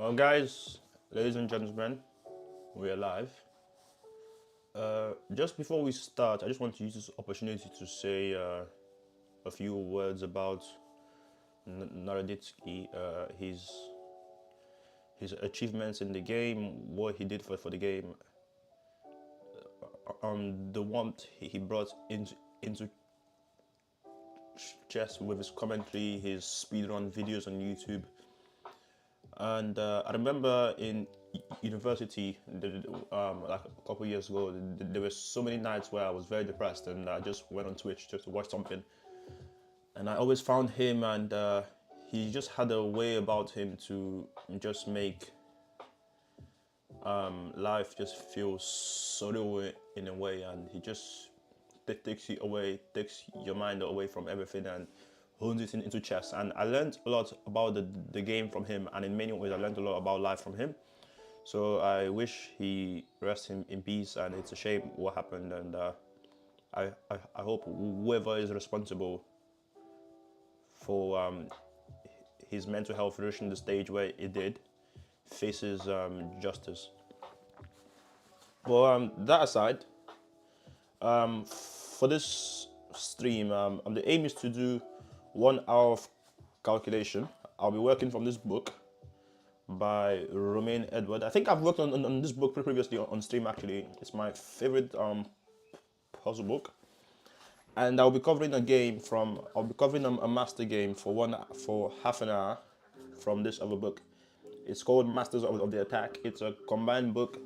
Well, guys, ladies and gentlemen, we're live. Just before we start, I just want to use this opportunity to say a few words about Naroditsky, his achievements in the game, what he did for the game, the warmth he brought into chess with his commentary, his speedrun videos on YouTube. And I remember in university, like a couple years ago, there were so many nights where I was very depressed, and I just went on Twitch just to watch something. And I always found him, and he just had a way about him to just make life just feel surreal in a way, and he just takes you away, takes your mind away from everything, and hones it into chess. And I learned a lot about the game from him, and in many ways I learned a lot about life from him. So I wish he rests in peace, and it's a shame what happened. And I hope whoever is responsible for his mental health reaching the stage where it did faces justice. Well, that aside, for this stream, the aim is to do 1 hour of calculation. I'll be working from this book by Romain Edward. I think I've worked on this book previously on stream actually. It's my favorite puzzle book. And I'll be covering a master game for half an hour from this other book. It's called Masters of the Attack. It's a combined book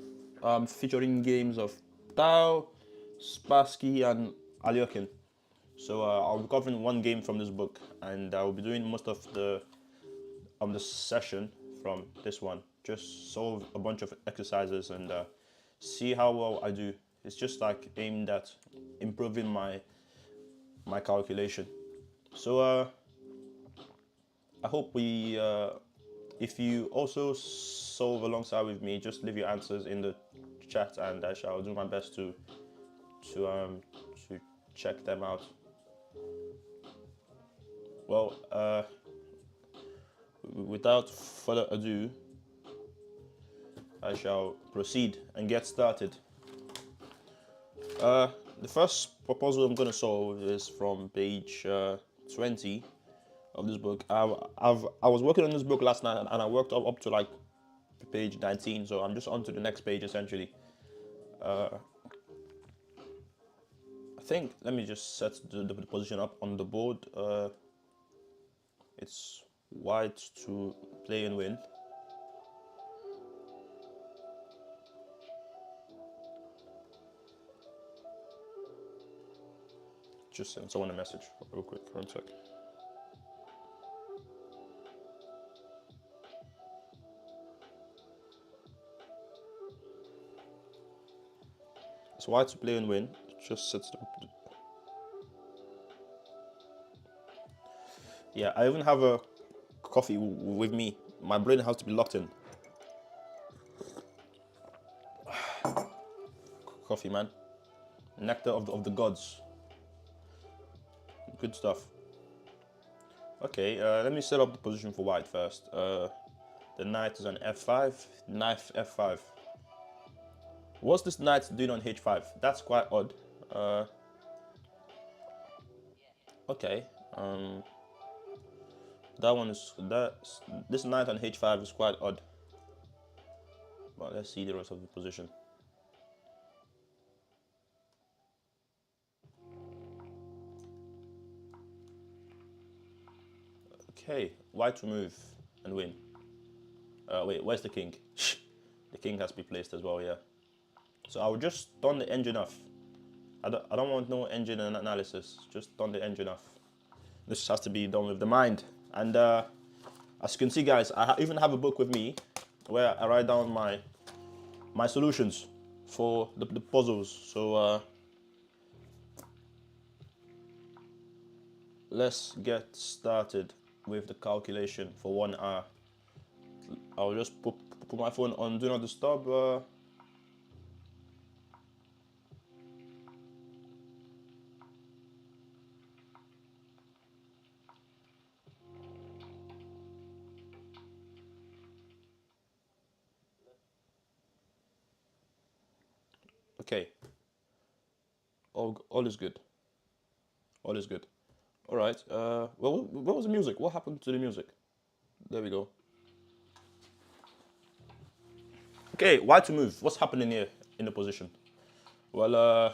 featuring games of Tao, Spassky, and Aliokin. So I'll be covering one game from this book, and I'll be doing most of the session from this one. Just solve a bunch of exercises and see how well I do. It's just like aimed at improving my calculation. So I hope if you also solve alongside with me, just leave your answers in the chat, and I shall do my best to um to check them out. Well, without further ado, I shall proceed and get started. The first proposal I'm going to solve is from page 20 of this book. I was working on this book last night, and I worked up to like page 19, so I'm just on to the next page essentially. I think, let me just set the position up on the board. It's white to play and win. Just send someone a message real quick, 1 sec. It's white to play and win. Just sets the. Yeah, I even have a coffee with me. My brain has to be locked in. Coffee, man. Nectar of the gods. Good stuff. Okay, let me set up the position for white first. The knight is on f5, knight f5. What's this knight doing on h5? That's quite odd. Okay, this knight on h5 is quite odd. But let's see the rest of the position. Okay, white to move and win. Wait, where's the king? The king has to be placed as well, yeah. So I will just turn the engine off. I don't want no engine analysis. Just turn the engine off. This has to be done with the mind. And as you can see, guys, I even have a book with me where I write down my solutions for the puzzles. So let's get started with the calculation for 1 hour. I'll just put my phone on do not disturb. Okay. All is good. All is good. All right. Well, what was the music? What happened to the music? There we go. Okay, why to move? What's happening here in the position? Well,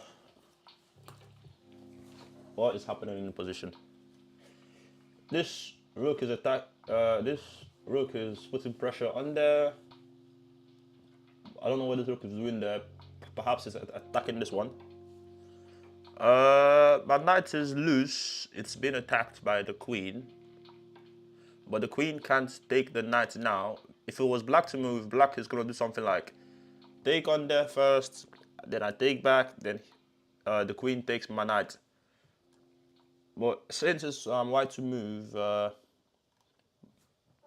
what is happening in the position? This rook is attack. This rook is putting pressure on there. I don't know what this rook is doing there. Perhaps it's attacking this one. My knight is loose. It's been attacked by the queen. But the queen can't take the knight now. If it was black to move, black is going to do something like take on there first, then I take back, then the queen takes my knight. But since it's white to move,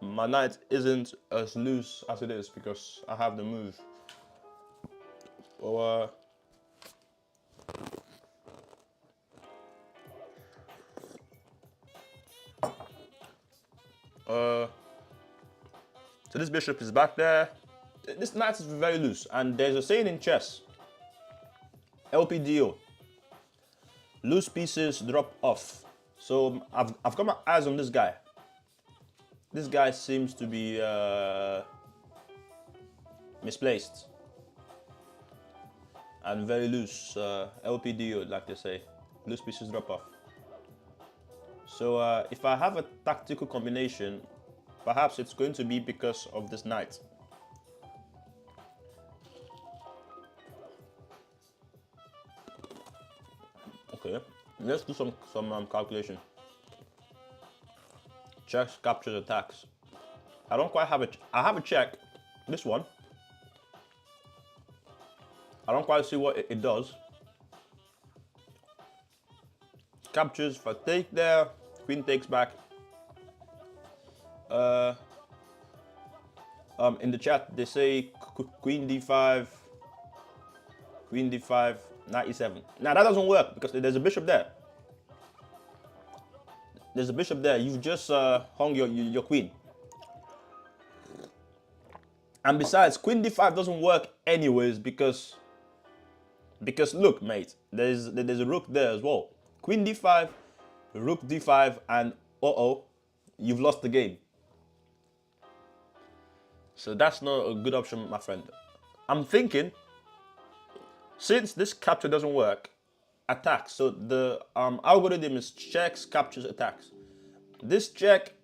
my knight isn't as loose as it is because I have the move. So, so this bishop is back there. This knight is very loose, and there's a saying in chess, LPDO, loose pieces drop off. So I've got my eyes on this guy. This guy seems to be misplaced and very loose. LPDO, like they say, loose pieces drop off. So if I have a tactical combination, perhaps it's going to be because of this knight. Okay, let's do some calculation. Checks, captures, attacks. I don't quite have it. I have a check. This one. I don't quite see what it does. Captures, if I take there, queen takes back. In the chat they say queen d5, knight e7. Now that doesn't work because there's a bishop there. There's a bishop there. You've just hung your queen. And besides, queen d5 doesn't work anyways because look, mate, there's a rook there as well. Queen d5, rook d5, and you've lost the game. So that's not a good option, my friend. I'm thinking, since this capture doesn't work, attacks. So the algorithm is checks, captures, attacks. This check,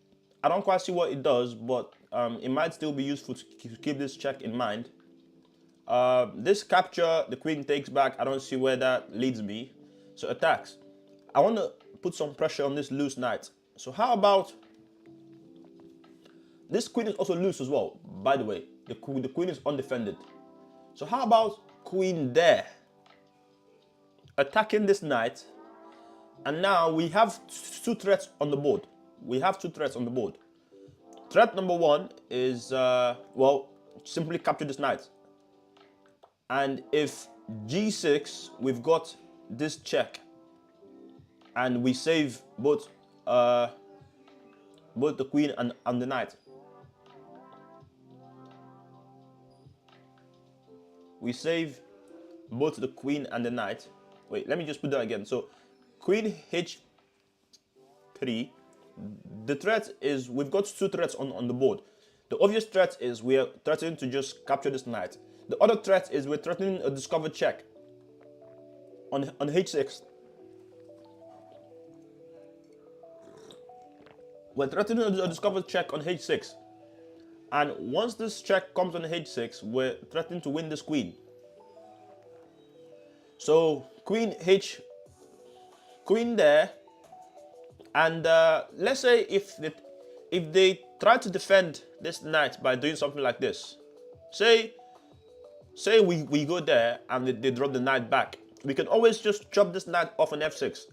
I don't quite see what it does, but it might still be useful to keep this check in mind. This capture, the queen takes back. I don't see where that leads me. So attacks. I want to put some pressure on this loose knight. So how about this queen is also loose as well, by the way. The queen is undefended. So how about queen there? Attacking this knight. And now we have two threats on the board. Threat number one is, well, simply capture this knight. And if g6, we've got this check. And we save both the queen and the knight. We save both the queen and the knight. Wait, let me just put that again. So queen h3. The threat is, we've got two threats on the board. The obvious threat is we are threatening to just capture this knight. The other threat is we're threatening a discovered check on h6. We're threatening a discovered check on h6. And once this check comes on h6, we're threatening to win this queen. So queen there. And let's say if they try to defend this knight by doing something like this. Say we go there and they drop the knight back. We can always just chop this knight off on f6.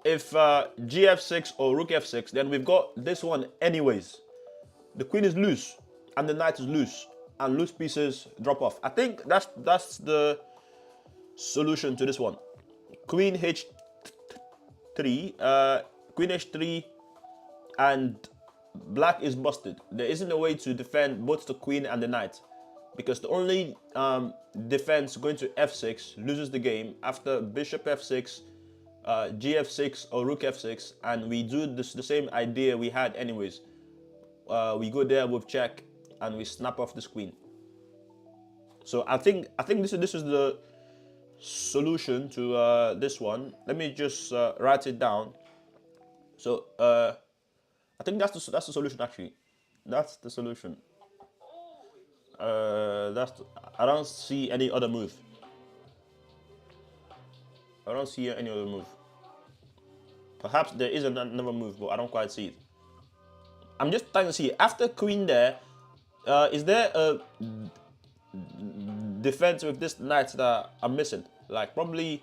If gf6 or rook f6, then we've got this one anyways. The queen is loose and the knight is loose, and loose pieces drop off. I think that's the solution to this one. Queen h3, queen h3, and black is busted. There isn't a way to defend both the queen and the knight. because the only defense going to f6 loses the game after bishop f6, gf6 or rook f6, and we do this the same idea we had anyways. We go there with check and we snap off this queen. So I think this is the solution to this one. Let me just write it down. So I think that's the solution actually. That's the solution. I don't see any other move. I don't see any other move. Perhaps there is another move, but I don't quite see it. I'm just trying to see after queen there. Is there a defense with this knight that I'm missing? Like probably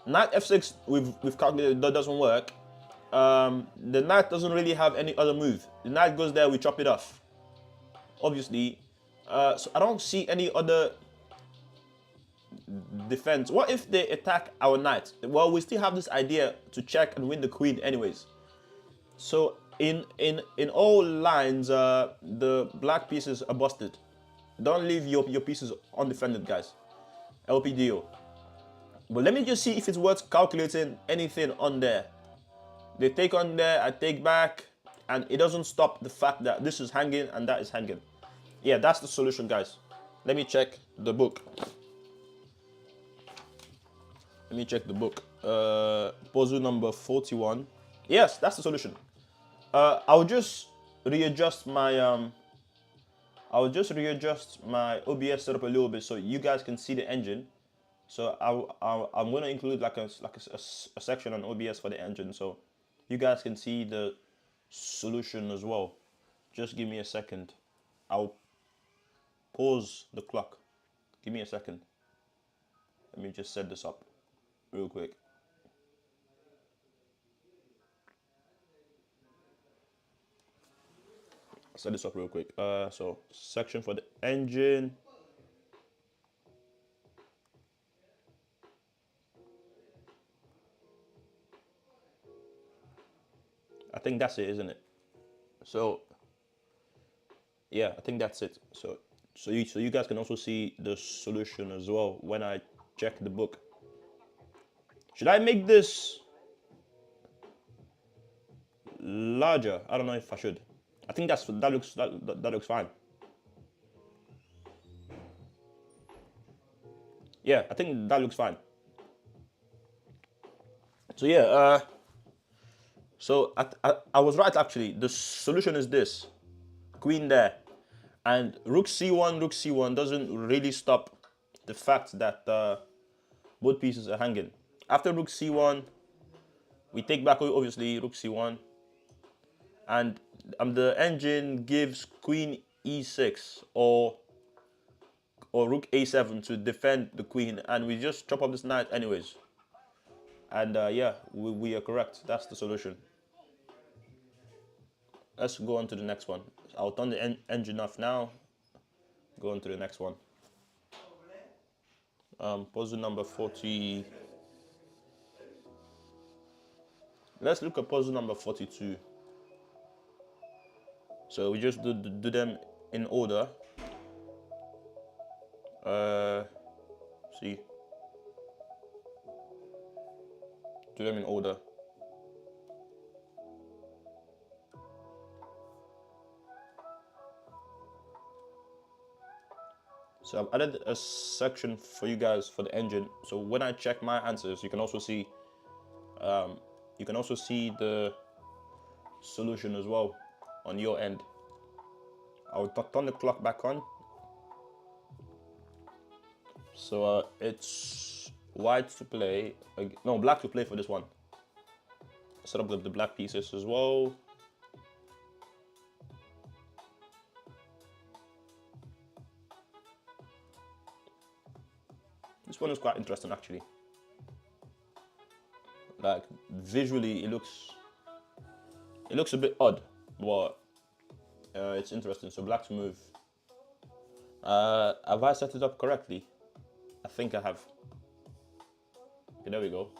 knight f6 we've calculated that doesn't work. The knight doesn't really have any other move. The knight goes there, we chop it off. Obviously, so I don't see any other defense. What if they attack our knight? Well, we still have this idea to check and win the queen anyways. So in all lines, the black pieces are busted. Don't leave your pieces undefended, guys. LPDO. But let me just see if it's worth calculating anything on there. They take on there, I take back, and it doesn't stop the fact that this is hanging and that is hanging. Yeah, that's the solution, guys. Let me check the book. Let me check the book. Puzzle number 41. Yes, that's the solution. I'll just readjust my OBS setup a little bit so you guys can see the engine. So I'm gonna include like a section on OBS for the engine, so you guys can see the solution as well. Just give me a second. I'll pause the clock. Give me a second. Let me just set this up real quick. Set this up real quick. So section for the engine. I think that's it, isn't it? So yeah, I think that's it. So you guys can also see the solution as well when I check the book. Should I make this larger? I don't know if I should. I think that looks fine. Yeah, I think that looks fine. So yeah, so I was right actually. The solution is this: queen there, and rook c1 doesn't really stop the fact that both pieces are hanging. After rook c1, we take back obviously rook c1, and the engine gives queen e6 or rook a7 to defend the queen, and we just chop up this knight anyways. And yeah, we are correct. That's the solution. Let's go on to the next one. I'll turn the engine off now. Go on to the next one. Puzzle number 40. Let's look at puzzle number 42. So we just do them in order. See. Do them in order. So I've added a section for you guys for the engine. So when I check my answers, you can also see the solution as well on your end. I'll turn the clock back on. So it's white to play. No, black to play for this one. Set up the black pieces as well. This one is quite interesting actually. Like visually it looks a bit odd, but it's interesting. So black to move. Have I set it up correctly? I think I have. Okay, there we go.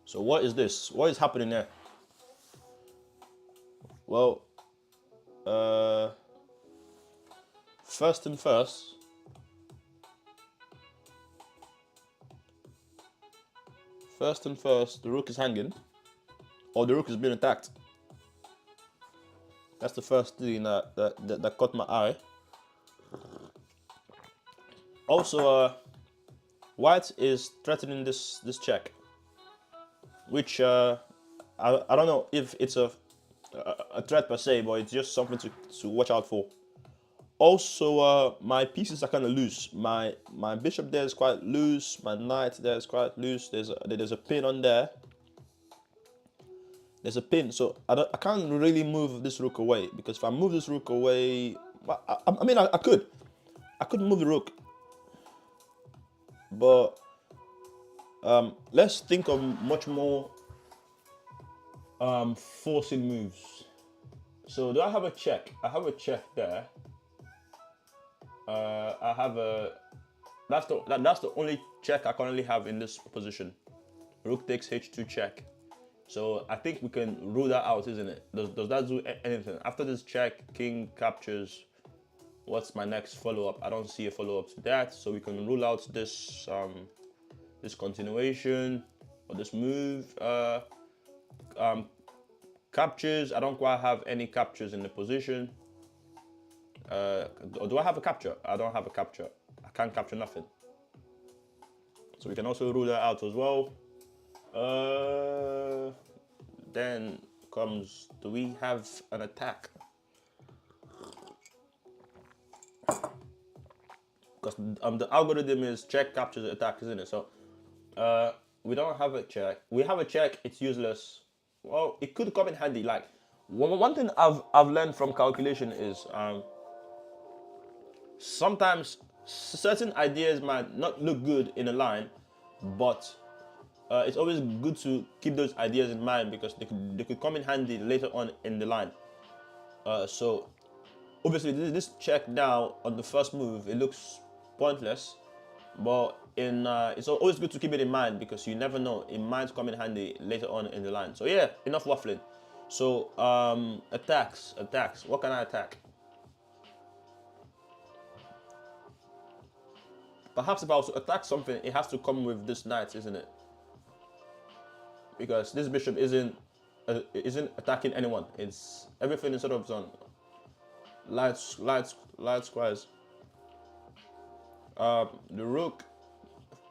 So what is this? What is happening there? Well, First and first, the rook is hanging, or the rook is being attacked. That's the first thing that caught my eye. Also, white is threatening this check, which I don't know if it's a threat per se, but it's just something to watch out for. Also, my pieces are kind of loose. My bishop there is quite loose. My knight there is quite loose. There's a pin on there. There's a pin, so I can't really move this rook away, because if I move this rook away, I mean I could move the rook, but let's think of much more forcing moves. So do I have a check? I have a check there. I have a that's the only check I currently have in this position. Rook takes h2 check. So I think we can rule that out, isn't it? Does that do anything? After this check, king captures. What's my next follow-up? I don't see a follow-up to that, so we can rule out this this continuation or this move. Captures. I don't quite have any captures in the position. Do I have a capture? I don't have a capture. I can't capture nothing. So we can also rule that out as well. Then comes, do we have an attack? Because the algorithm is check captures attack, isn't it? So we don't have a check. We have a check. It's useless. Well, it could come in handy. Like one thing I've learned from calculation is sometimes certain ideas might not look good in a line, but it's always good to keep those ideas in mind, because they could come in handy later on in the line. So obviously this check now on the first move, it looks pointless, but it's always good to keep it in mind, because you never know, it might come in handy later on in the line. So yeah, enough waffling. So attacks. What can I attack? Perhaps if I was to attack something, it has to come with this knight, isn't it? Because this bishop isn't attacking anyone. It's everything is sort of on light squares. The rook,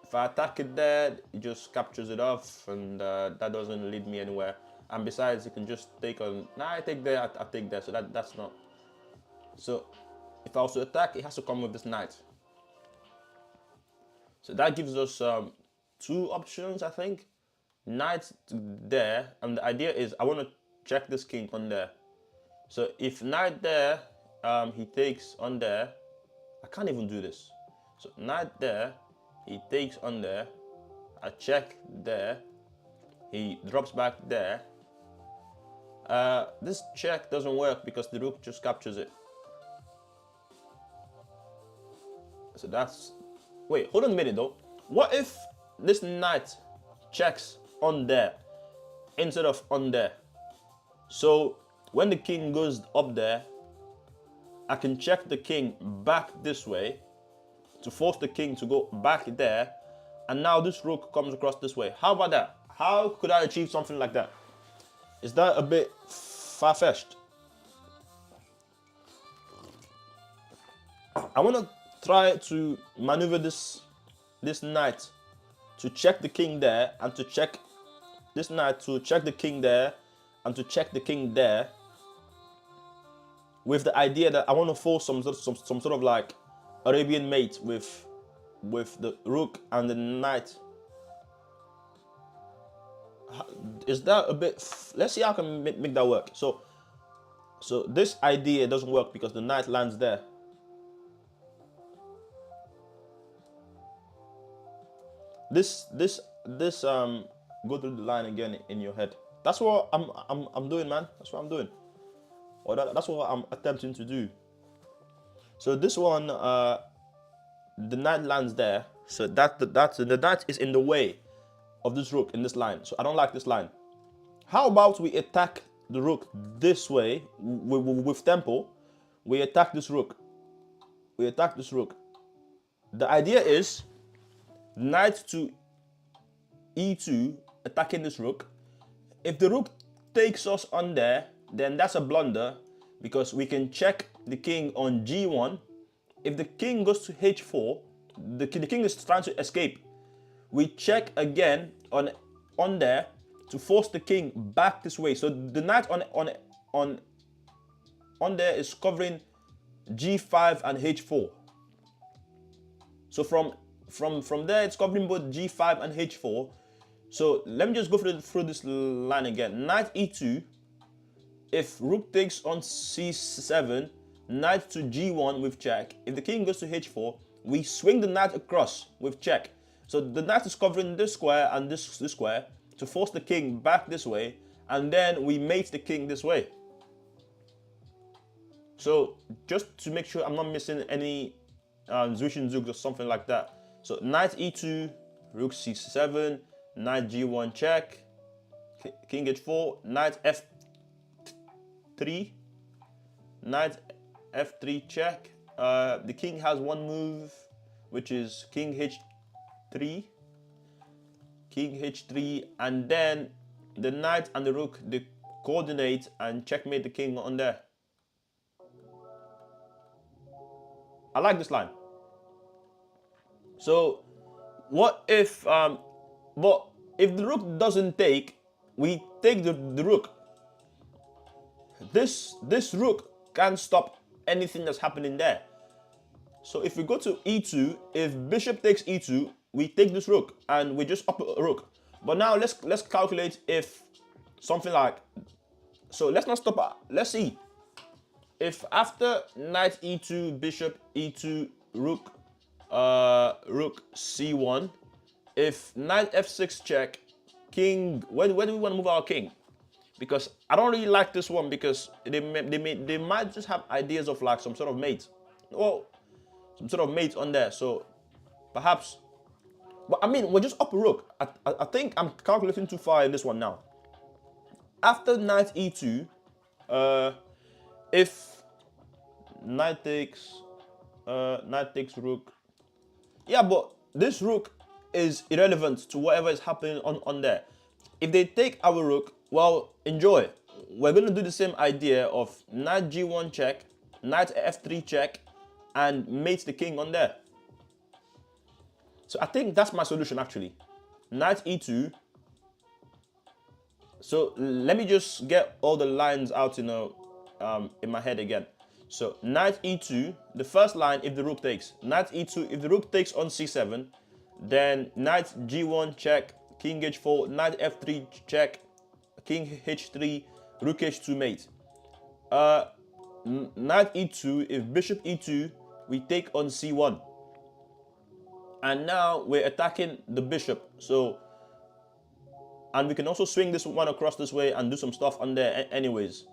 if I attack it there, it just captures it off, and that doesn't lead me anywhere. And besides, it can just take on. Nah, I take there, I take there. So that's not. So if I was to attack, it has to come with this knight. So that gives us two options, I think. Knight there, and the idea is I want to check this king on there. So if knight there, he takes on there. I can't even do this. So knight there, he takes on there. I check there. He drops back there. This check doesn't work because the rook just captures it. So that's. Wait, hold on a minute though. What if this knight checks on there instead of on there? So when the king goes up there, I can check the king back this way to force the king to go back there, and now this rook comes across this way. How about that? How could I achieve something like that? Is that a bit far-fetched? I want to try to maneuver this knight to check the king there, and to check this knight to check the king there, and to check the king there, with the idea that I want to force some sort of like Arabian mate with the rook and the knight. Is that a bit? Let's see how I can make that work. So this idea doesn't work because the knight lands there. This go through the line again in your head. That's what I'm doing, man. That's what I'm doing. Or that's what I'm attempting to do. So this one, the knight lands there. So the knight is in the way of this rook in this line. So I don't like this line. How about we attack the rook this way with tempo? We attack this rook. we attack this rook. The idea is knight to e2, attacking this rook. If the rook takes us on there, then that's a blunder because we can check the king on g1. If the king goes to h4, the king is trying to escape. We check again on there to force the king back this way. So the knight on there is covering g5 and h4. So from there it's covering both g5 and h4. So let me just go through this line again. Knight e2. If rook takes on c7, knight to g1 with check. If the king goes to h4, we swing the knight across with check. So the knight is covering this square and this square to force the king back this way, and then we mate the king this way. So just to make sure I'm not missing any Zushin Zug or something like that. So knight e2, rook c7, knight g1 check, king h4, knight f3, knight f3 check. The king has one move, which is king h3, and then the knight and the rook, they coordinate and checkmate the king on there. I like this line. So what if but if the rook doesn't take, we take the rook. This rook can't stop anything that's happening there. So if we go to e2, if bishop takes e2, we take this rook and we just up a rook. But now let's calculate if something like, so let's not stop. Let's see if after knight e2, bishop e2, rook c1, if knight f6 check, king, where do we want to move our king? Because I don't really like this one because they might just have ideas of like some sort of mate. Well, some sort of mate on there. So perhaps, but I mean, we're just up a rook. I think I'm calculating too far in this one now. After knight e2, if knight takes rook, yeah, but this rook is irrelevant to whatever is happening on there. If they take our rook, well, enjoy. We're going to do the same idea of knight g1 check, knight f3 check, and mate the king on there. So I think that's my solution actually. Knight e2. So let me just get all the lines out, in my head again. So knight e2, the first line if the rook takes. Knight e2, if the rook takes on c7, then knight g1 check, king h4, knight f3 check, king h3, rook h2 mate. Knight e2, if bishop e2, we take on c1. And now we're attacking the bishop. So, and we can also swing this one across this way and do some stuff on there anyways.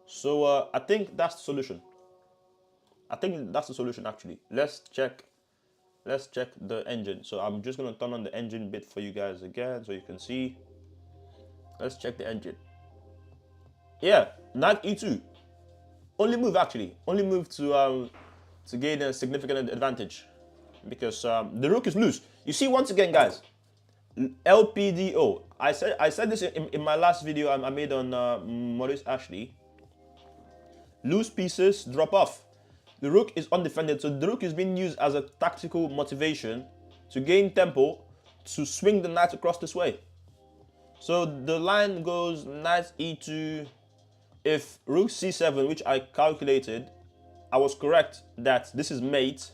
So I think that's the solution. I think that's the solution actually. Let's check the engine. So I'm just gonna turn on the engine bit for you guys again so you can see. Let's check the engine. Yeah, knight e2. Only move actually. Only move to gain a significant advantage. Because the rook is loose. You see, once again, guys, LPDO. I said this in my last video I made on Maurice Ashley. Loose pieces drop off. The rook is undefended, so the rook is being used as a tactical motivation to gain tempo to swing the knight across this way. So the line goes knight e2. If rook c7, which I calculated, I was correct that this is mate.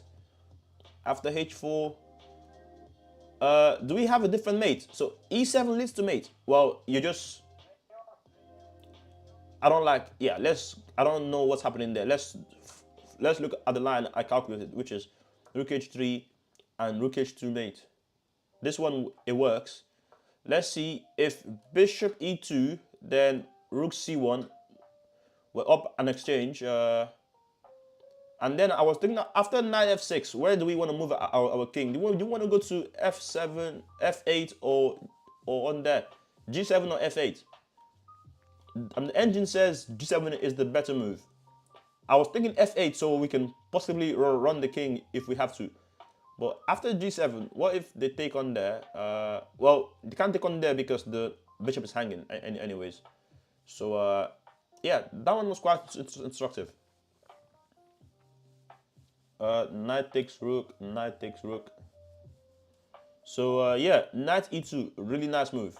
After h4, do we have a different mate? So e7 leads to mate. Well, you just, I don't know what's happening there. Let's look at the line I calculated, which is rook h3 and rook h2 mate. This one, it works. Let's see if bishop e2, then rook c1, we're up an exchange. And then I was thinking, after knight f6, where do we want to move our king? Do you want to go to f7, f8, or on there? G7 or f8? And the engine says G7 is the better move. I was thinking f8 so we can possibly run the king if we have to. But after g7, what if they take on there? Well, they can't take on there because the bishop is hanging anyways. So yeah, that one was quite instructive. Knight takes rook, knight takes rook. So yeah, knight e2, really nice move.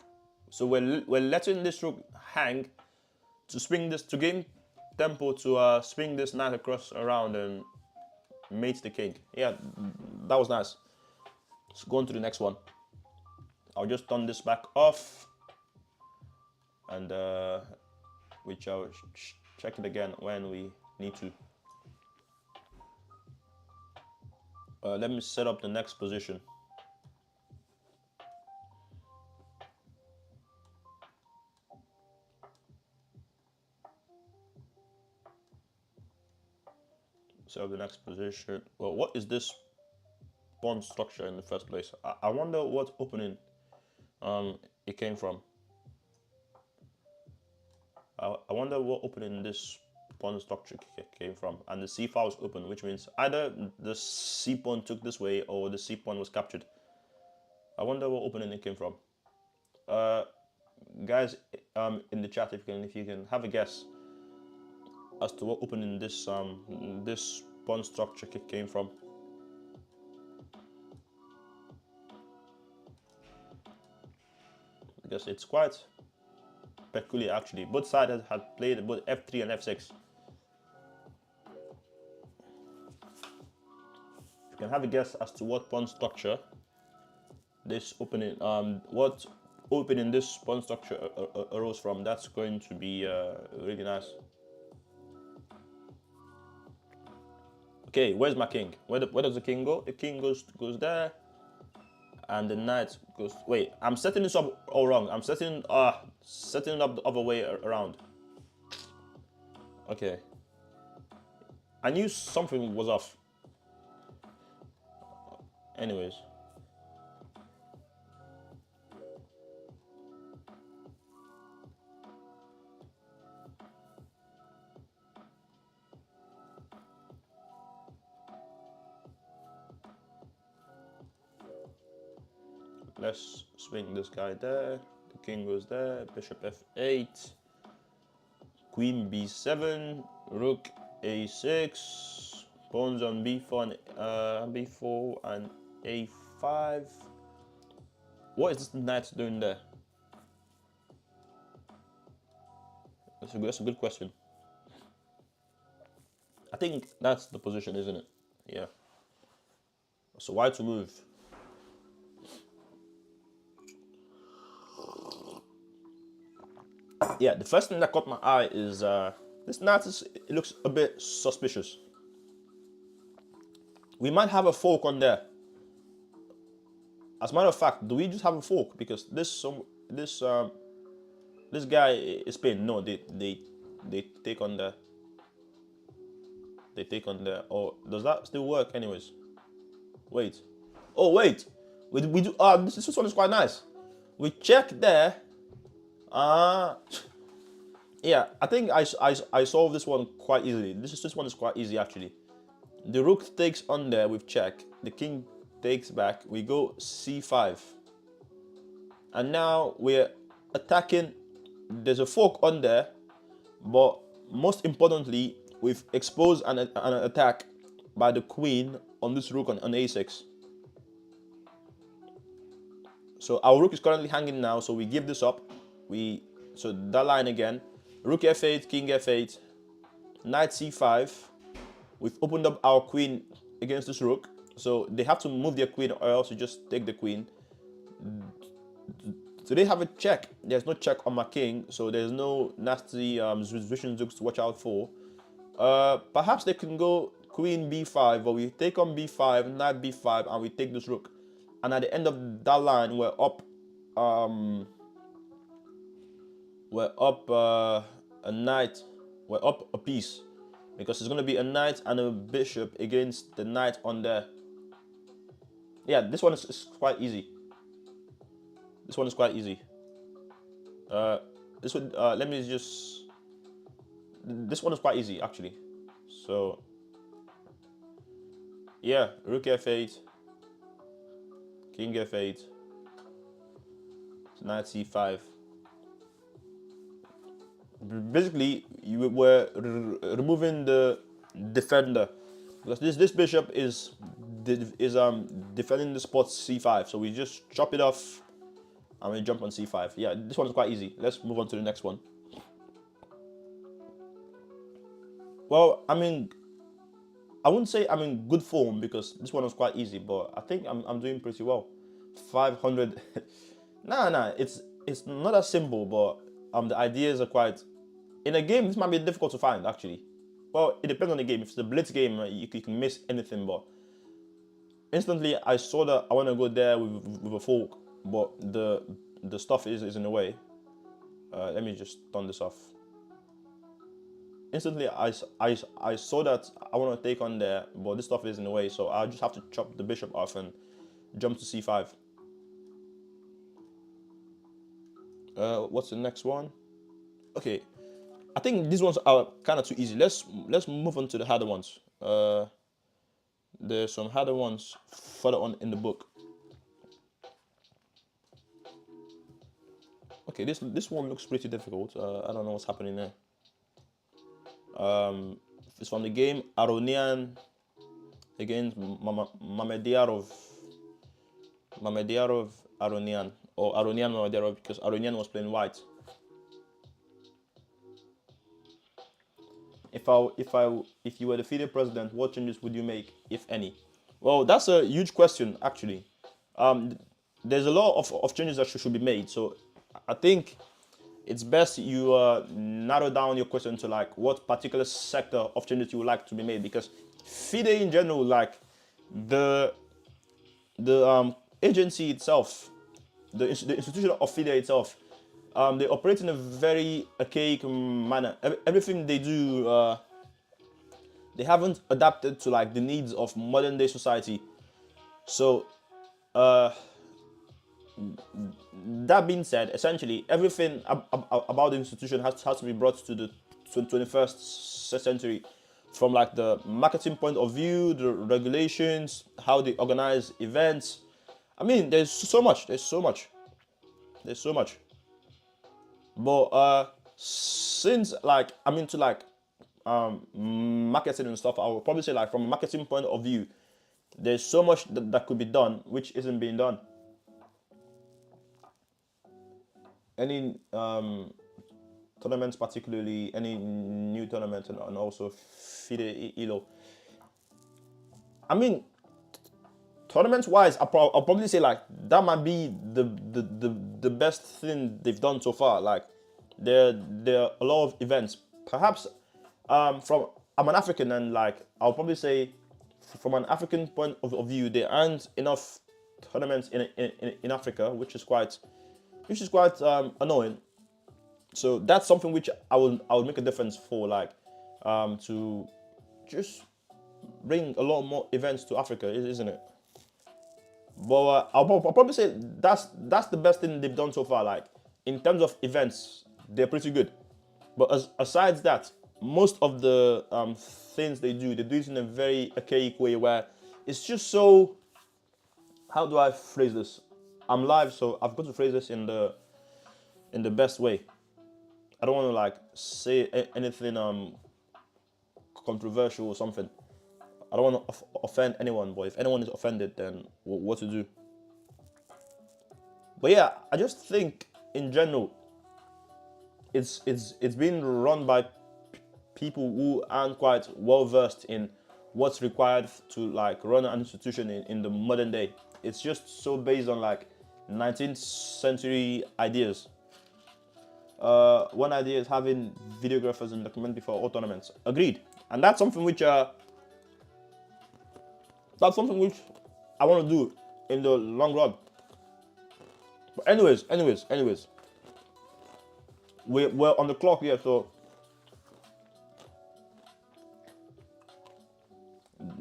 So we're letting this rook hang to swing this, to gain tempo, to swing this knight across around and mate the king. Yeah, that was nice. Let's go on to the next one. I'll just turn this back off, and we shall check it again when we need to. Let me set up the next position. Set up the next position. Well, what is this pawn structure in the first place? I wonder what opening it came from. I wonder what opening this pawn structure came from. And the c file was open, which means either the c pawn took this way or the c pawn was captured. I wonder what opening it came from. Guys, in the chat, if you can have a guess as to what opening this this pawn structure came from. Because it's quite peculiar actually. Both sides had played both f3 and f6. You can have a guess as to what pawn structure this opening, what opening this pawn structure arose from. That's going to be really nice. Okay, where's my king? Where does the king go? The king goes there, and the knight goes. Wait, I'm setting this up all wrong. I'm setting it up the other way around. Okay. I knew something was off. Anyways. Let's swing this guy there. The king goes there. Bishop f8. Queen b7. Rook a6. Pawns on b4 and b4 and a5. What is this knight doing there? That's a good question. I think that's the position, isn't it? Yeah. So why to move? Yeah, the first thing that caught my eye is this knight it looks a bit suspicious. We might have a fork on there. As a matter of fact, do we just have a fork? Because this guy is playing. No, they take on the. They take on the. Or does that still work? Anyways, wait. Oh wait, we do. This one is quite nice. We check there. Yeah, I think I solved this one quite easily. This one is quite easy actually. The rook takes on there with check. The king takes back. We go c5. And now we're attacking. There's a fork on there, but most importantly, we've exposed an attack by the queen on this rook on a6. So our rook is currently hanging now, so we give this up. So that line again. Rook f8, king f8, knight c5. We've opened up our queen against this rook. So they have to move their queen or else you just take the queen. So they have a check. There's no check on my king, so there's no nasty Zwishendooks to watch out for. Perhaps they can go queen b5, but we take on b5, knight b5, and we take this rook. And at the end of that line, we're up a knight. We're up a piece because it's going to be a knight and a bishop against the knight on there. Yeah, this one is quite easy. This one is quite easy. This one is quite easy actually. So yeah, rook f8, king f8, knight c5. Basically, you were removing the defender because this bishop is defending the spot c5. So we just chop it off and we jump on c5. Yeah, this one is quite easy. Let's move on to the next one. Well, I mean, I wouldn't say I'm in good form because this one was quite easy, but I think I'm doing pretty well. 500. Nah, it's not as simple, but the ideas are quite. In a game, this might be difficult to find actually. Well, it depends on the game. If it's a blitz game, you can miss anything, but instantly I saw that I want to go there with a fork, but the stuff is in the way. Let me just turn this off. Instantly I saw that I want to take on there, but this stuff is in the way, so I just have to chop the bishop off and jump to c5. What's the next one? Okay, I think these ones are kind of too easy. Let's move on to the harder ones. There's some harder ones further on in the book. Okay, this one looks pretty difficult. I don't know what's happening there. It's from the game Aronian against Mamediarov Aronian, or Aronian Mamediarov, because Aronian was playing white. If you were the FIDE president, what changes would you make, if any? Well, that's a huge question actually. There's a lot of changes that should be made. So I think it's best you narrow down your question to like what particular sector of changes you would like to be made, because FIDE in general, like the agency itself, the institution of FIDE itself, they operate in a very archaic manner. Everything they do, they haven't adapted to like the needs of modern day society. So that being said, essentially everything about the institution has to be brought to the 21st century, from like the marketing point of view, the regulations, how they organize events. I mean, there's so much. But since like I'm into like marketing and stuff, I would probably say like from a marketing point of view, there's so much that could be done which isn't being done. Any tournaments, particularly any new tournament, and also FIDE ELO. I mean, tournaments wise, I'll probably say like that might be the best thing they've done so far. Like there are a lot of events. Perhaps from I'm an African, and like I'll probably say from an African point of view, there aren't enough tournaments in Africa, which is quite annoying. So that's something which I would make a difference for, like to just bring a lot more events to Africa, isn't it? But I'll probably say that's the best thing they've done so far. Like in terms of events, they're pretty good. But aside that, most of the things they do it in a very archaic way where it's just so. How do I phrase this? I'm live, so I've got to phrase this in the best way. I don't want to like say anything controversial or something. I don't want to offend anyone, but if anyone is offended, then what to do? But yeah, I just think in general, it's being run by people who aren't quite well versed in what's required to like run an institution in the modern day. It's just so based on like 19th century ideas. One idea is having videographers and documentary for all tournaments. Agreed, and that's something which I want to do in the long run. But anyways, we're on the clock here, so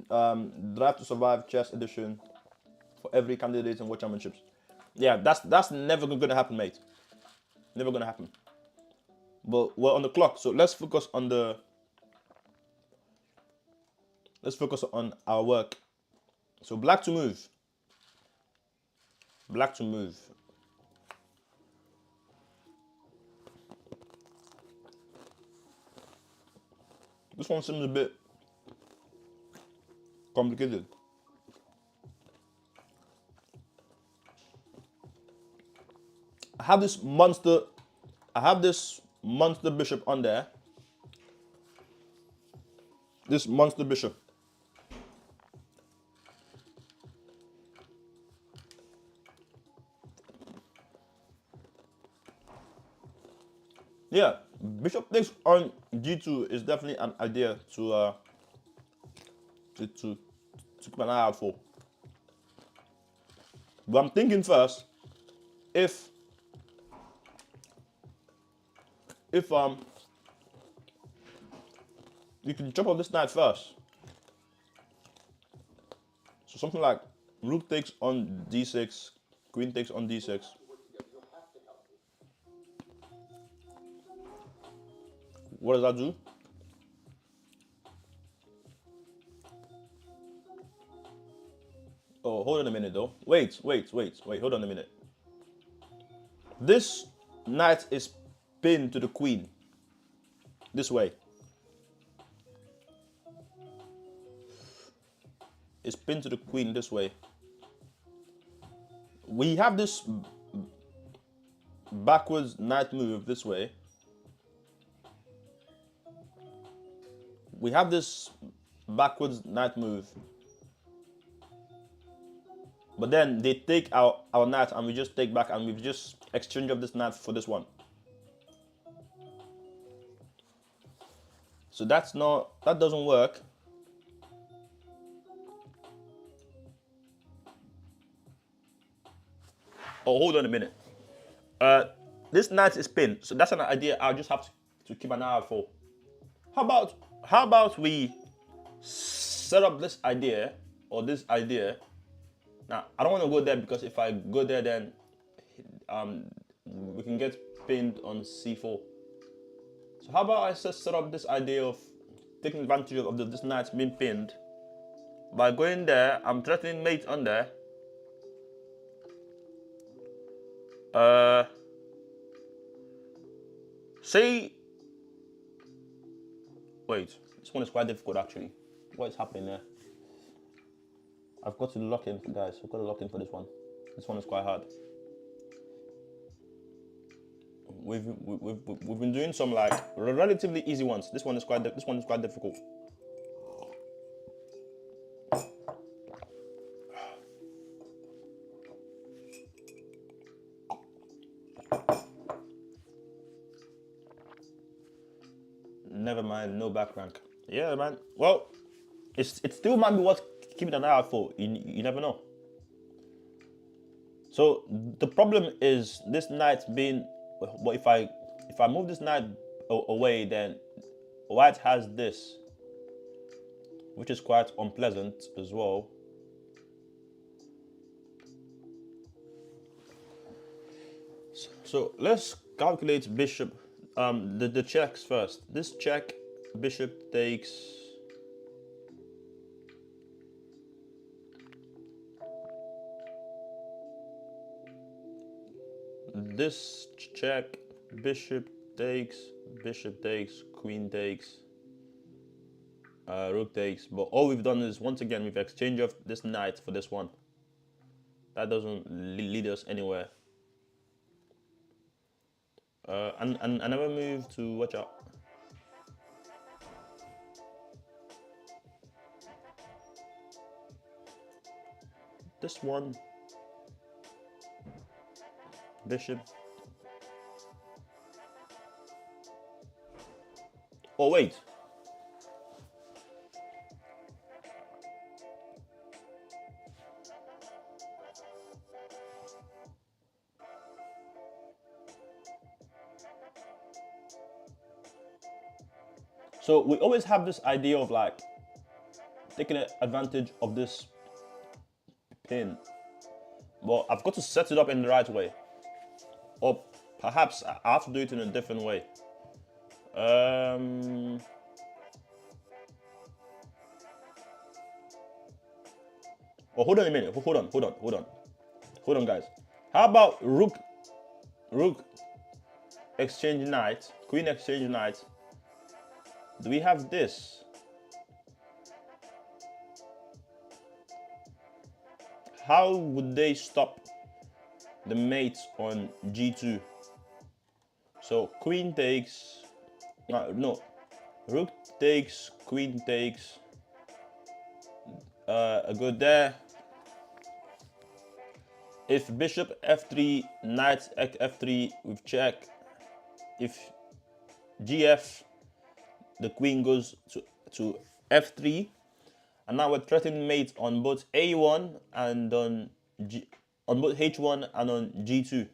Drive to Survive Chess Edition for every candidate in World Championships. Yeah, that's never gonna happen, mate. Never gonna happen. But we're on the clock, so let's focus on the let's focus on our work. So black to move. Black to move. This one seems a bit complicated. I have this monster bishop on there. This monster bishop. Yeah, bishop takes on g2 is definitely an idea to keep an eye out for. But I'm thinking first, if you can chop off this knight first. So something like rook takes on d6, queen takes on d6. What does that do? Oh, hold on a minute though. Wait, hold on a minute. This knight is pinned to the queen. This way. It's pinned to the queen this way. We have this backwards knight move this way. We have this backwards knight move. But then they take our knight and we just take back and we just exchange of this knight for this one. So that doesn't work. Oh, hold on a minute. This knight is pinned, so that's an idea I'll just have to keep an eye out for. How about we set up this idea or this idea? Now I don't want to go there because if I go there, then we can get pinned on c4. So how about I just set up this idea of taking advantage of this knight being pinned by going there. I'm threatening mate on there. Say, wait, this one is quite difficult actually. What is happening there? I've got to lock in, guys. I've got to lock in for this one. This one is quite hard. We've been doing some like relatively easy ones. This one is quite difficult. Never mind, no back rank. Yeah, man. Well, it still might be worth keeping an eye out for. You never know. So the problem is this knight being. But if I move this knight away, then white has this, which is quite unpleasant as well. So let's calculate bishop. The checks first. This check, bishop takes. This check, bishop takes, queen takes, rook takes. But all we've done is once again we've exchanged of this knight for this one. That doesn't lead us anywhere. And I never move to watch out. This one. Bishop. Oh wait. So we always have this idea of like taking advantage of this pin. Well, I've got to set it up in the right way. Or perhaps I have to do it in a different way. Oh, hold on a minute. Hold on, guys. How about rook exchange knight, queen exchange knight? Do we have this? How would they stop the mate on g2? So queen takes, no, rook takes, queen takes, a go there. If bishop f3, knight f3 with check, if gf, the queen goes to f3, and now we're threatening mate on both a1 and on both h1 and on g2.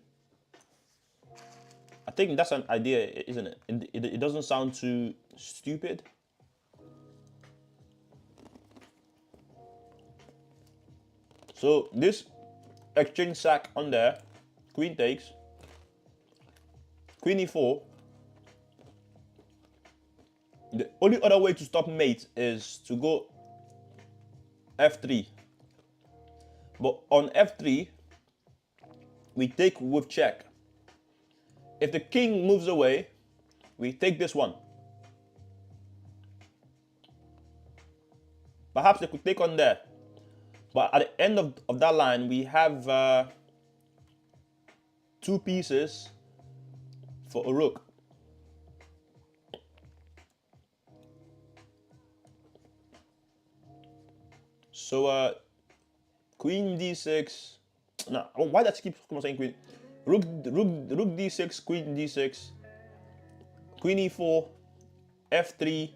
I think that's an idea, isn't it? It doesn't sound too stupid. So this exchange sack on there, queen takes, queen e4. The only other way to stop mate is to go f3. But on f3, we take with check. If the king moves away, we take this one. Perhaps they could take on there. But at the end of that line, we have two pieces for a rook. So queen d6. No, why does it keep saying queen? Rook d6, queen d6, queen e4, f3.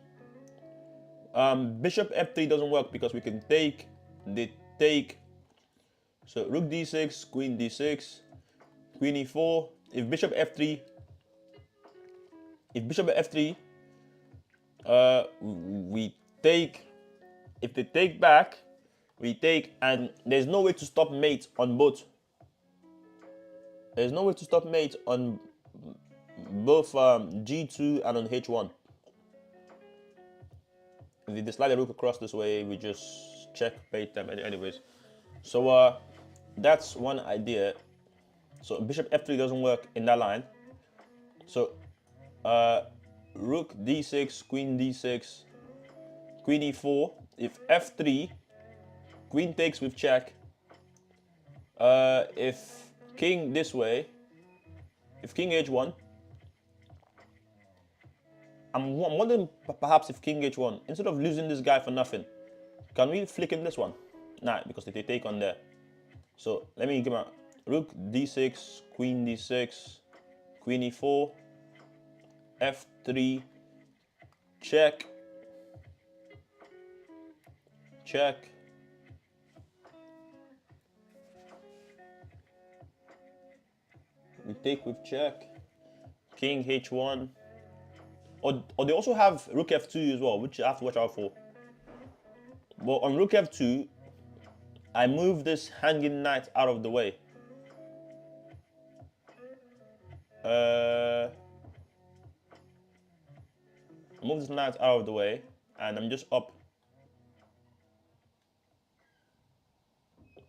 Bishop f3 doesn't work because we can take. They take. So rook d6, queen d6, queen e4. If bishop f3, we take. If they take back, we take, and there's no way to stop mate on both. There's no way to stop mate on both g2 and on h1. If they slide the rook across this way, we just checkmate them anyways. So that's one idea. So bishop f3 doesn't work in that line. So rook d6, queen d6, queen e4. If f3, queen takes with check. If king this way, if king h1, I'm wondering perhaps if king h1, instead of losing this guy for nothing, can we flick him this one? Nah, because they take on there. So let me give my rook d6, queen d6, queen e4, f3, check, check. We take with check, king h1. Or they also have rook f2 as well, which I have to watch out for. But on rook f2, I move this hanging knight out of the way. Move this knight out of the way, and I'm just up.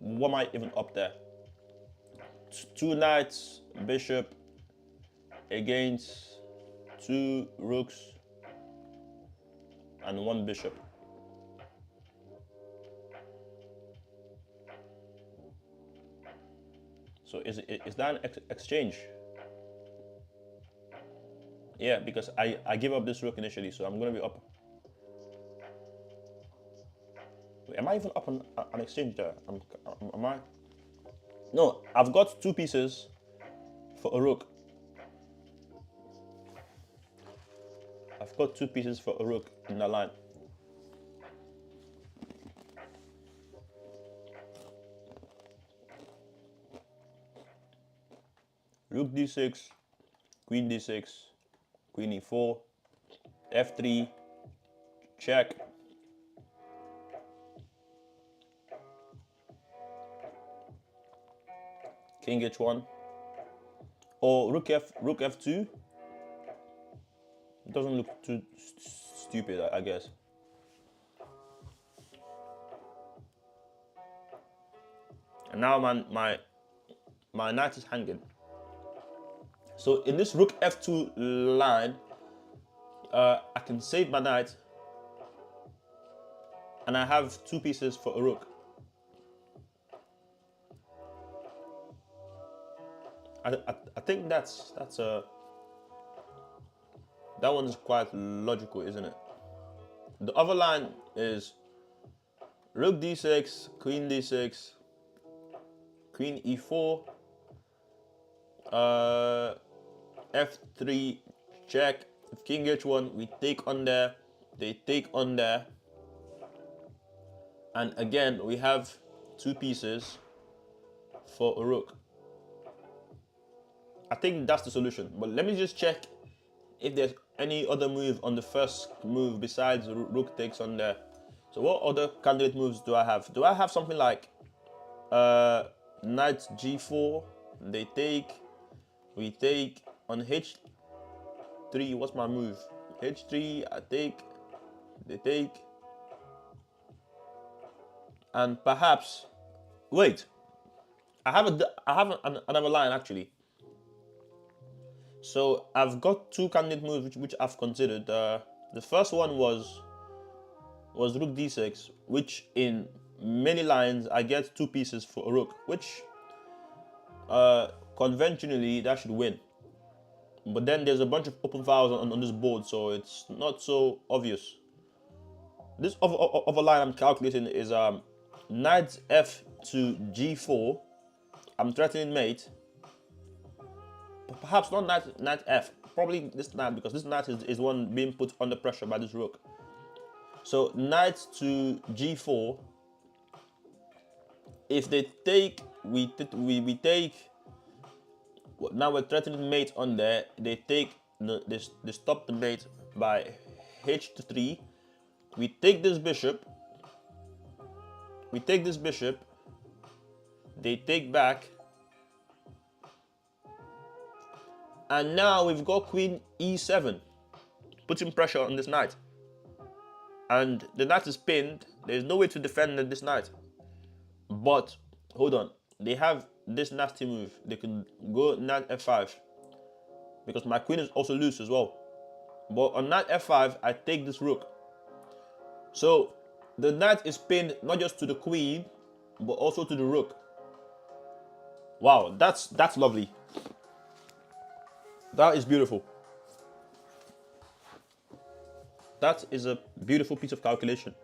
What am I even up there? Two knights, bishop, against two rooks and one bishop. So is that an exchange? Yeah, because I give up this rook initially, so I'm gonna be up. Wait, am I even up on an exchange there? Am I? No, I've got two pieces for a rook. I've got two pieces for a rook in the line. Rook d6, queen d6, queen e4, f3, check. King h1, or rook f2. It doesn't look too stupid, I guess. And now my knight is hanging. So in this rook f2 line, I can save my knight, and I have 2 pieces for a rook. I think that's that one's quite logical, isn't it? The other line is rook d6, queen d6, queen e4, f3 check. If king h1, we take on there, they take on there, and again we have 2 pieces for a rook. I think that's the solution, but let me just check if there's any other move on the first move besides rook takes on there. So what other candidate moves do I have? Do I have something like knight g4, they take, we take on h3, what's my move? h3, I take, they take, and perhaps, wait, I have another line actually. So I've got 2 candidate moves which I've considered. The first one was rook d6, which in many lines I get 2 pieces for a rook, which conventionally that should win. But then there's a bunch of open files on this board, so it's not so obvious. This other line I'm calculating is knight f to g4. I'm threatening mate. Perhaps not knight f, probably this knight, because this knight is one being put under pressure by this rook. So knight to g4. If they take, we take. Now we're threatening mate on there. They take, they stop the mate by h to 3. We take this bishop. We take this bishop. They take back. And now we've got queen e7, putting pressure on this knight. And the knight is pinned. There's no way to defend this knight. But, hold on. They have this nasty move. They can go knight f5. Because my queen is also loose as well. But on knight f5, I take this rook. So, the knight is pinned not just to the queen, but also to the rook. Wow, that's lovely. That is beautiful. That is a beautiful piece of calculation.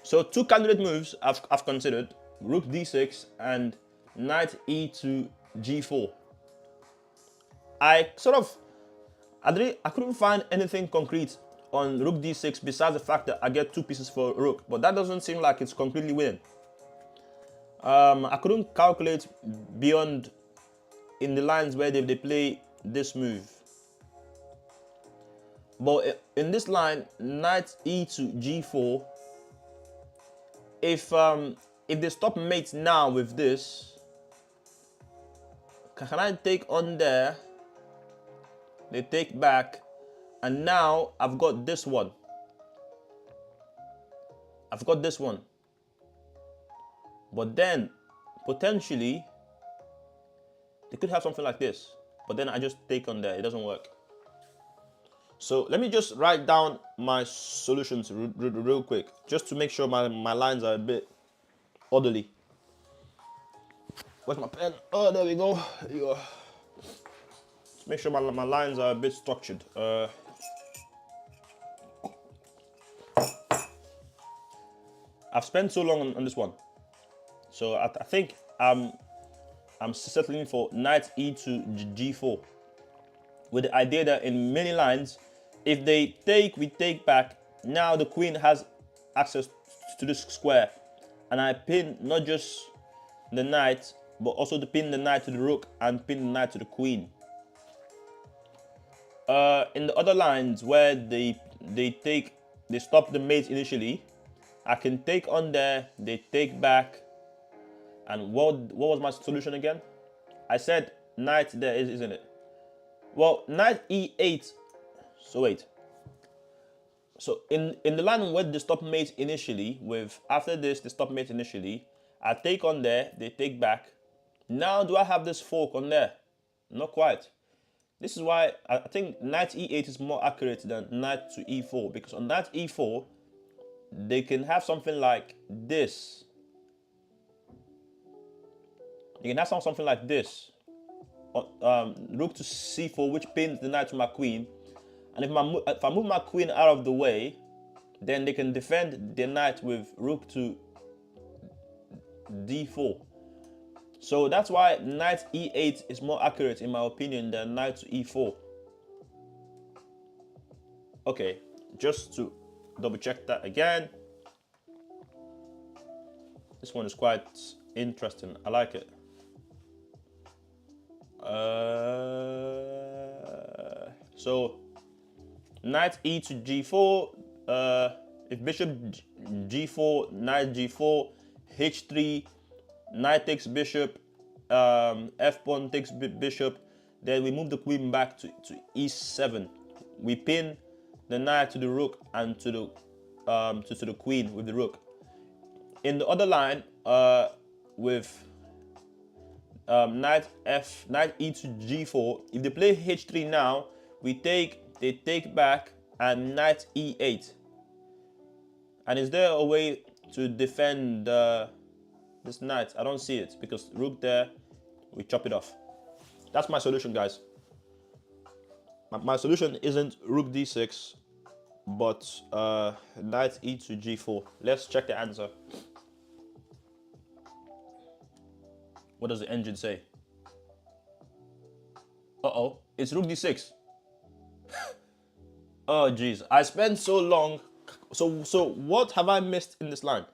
So 2 candidate moves I've considered: rook d6 and knight e to g4. I couldn't find anything concrete on rook d6 besides the fact that I get 2 pieces for rook, but that doesn't seem like it's completely winning. I couldn't calculate beyond in the lines where they play this move. But in this line, knight e to g4, if they stop mate now with this, can I take on there? They take back, and now I've got this one. I've got this one. But then, potentially, they could have something like this. But then I just take on there. It doesn't work. So let me just write down my solutions real quick, just to make sure my lines are a bit orderly. Where's my pen? Oh, there we go. There you go. Just make sure my lines are a bit structured. I've spent so long on this one. So I think I'm settling for knight e to g4, with the idea that in many lines, if they take, we take back. Now the queen has access to this square, and I pin not just the knight, but also to pin the knight to the rook and pin the knight to the queen. In the other lines where they stop the mate initially, I can take on there, they take back. And what was my solution again? I said knight there, isn't it? Well, knight e8. So wait. So in the line where they stop mate initially, with after this they stop mate initially, I take on there, they take back. Now do I have this fork on there? Not quite. This is why I think knight e8 is more accurate than knight to e4, because on knight e4 they can have something like this. You can have something like this. Rook to c4, which pins the knight to my queen. And if I move my queen out of the way, then they can defend the knight with rook to d4. So that's why knight e8 is more accurate in my opinion than knight to e4. Okay, just to double check that again. This one is quite interesting. I like it. So knight e to g4. If bishop g4, knight g4, h3, knight takes bishop, f pawn takes bishop, then we move the queen back to e7. We pin the knight to the rook and to the queen with the rook. In the other line, with knight e to g4, if they play h3 now, they take back, and knight e8. And is there a way to defend this knight? I don't see it, because rook there, we chop it off. That's my solution, guys. My solution isn't rook d6, but knight e to g4. Let's check the answer. What does the engine say? Uh-oh, it's rook d6. Oh, jeez. I spent so long. So what have I missed in this line?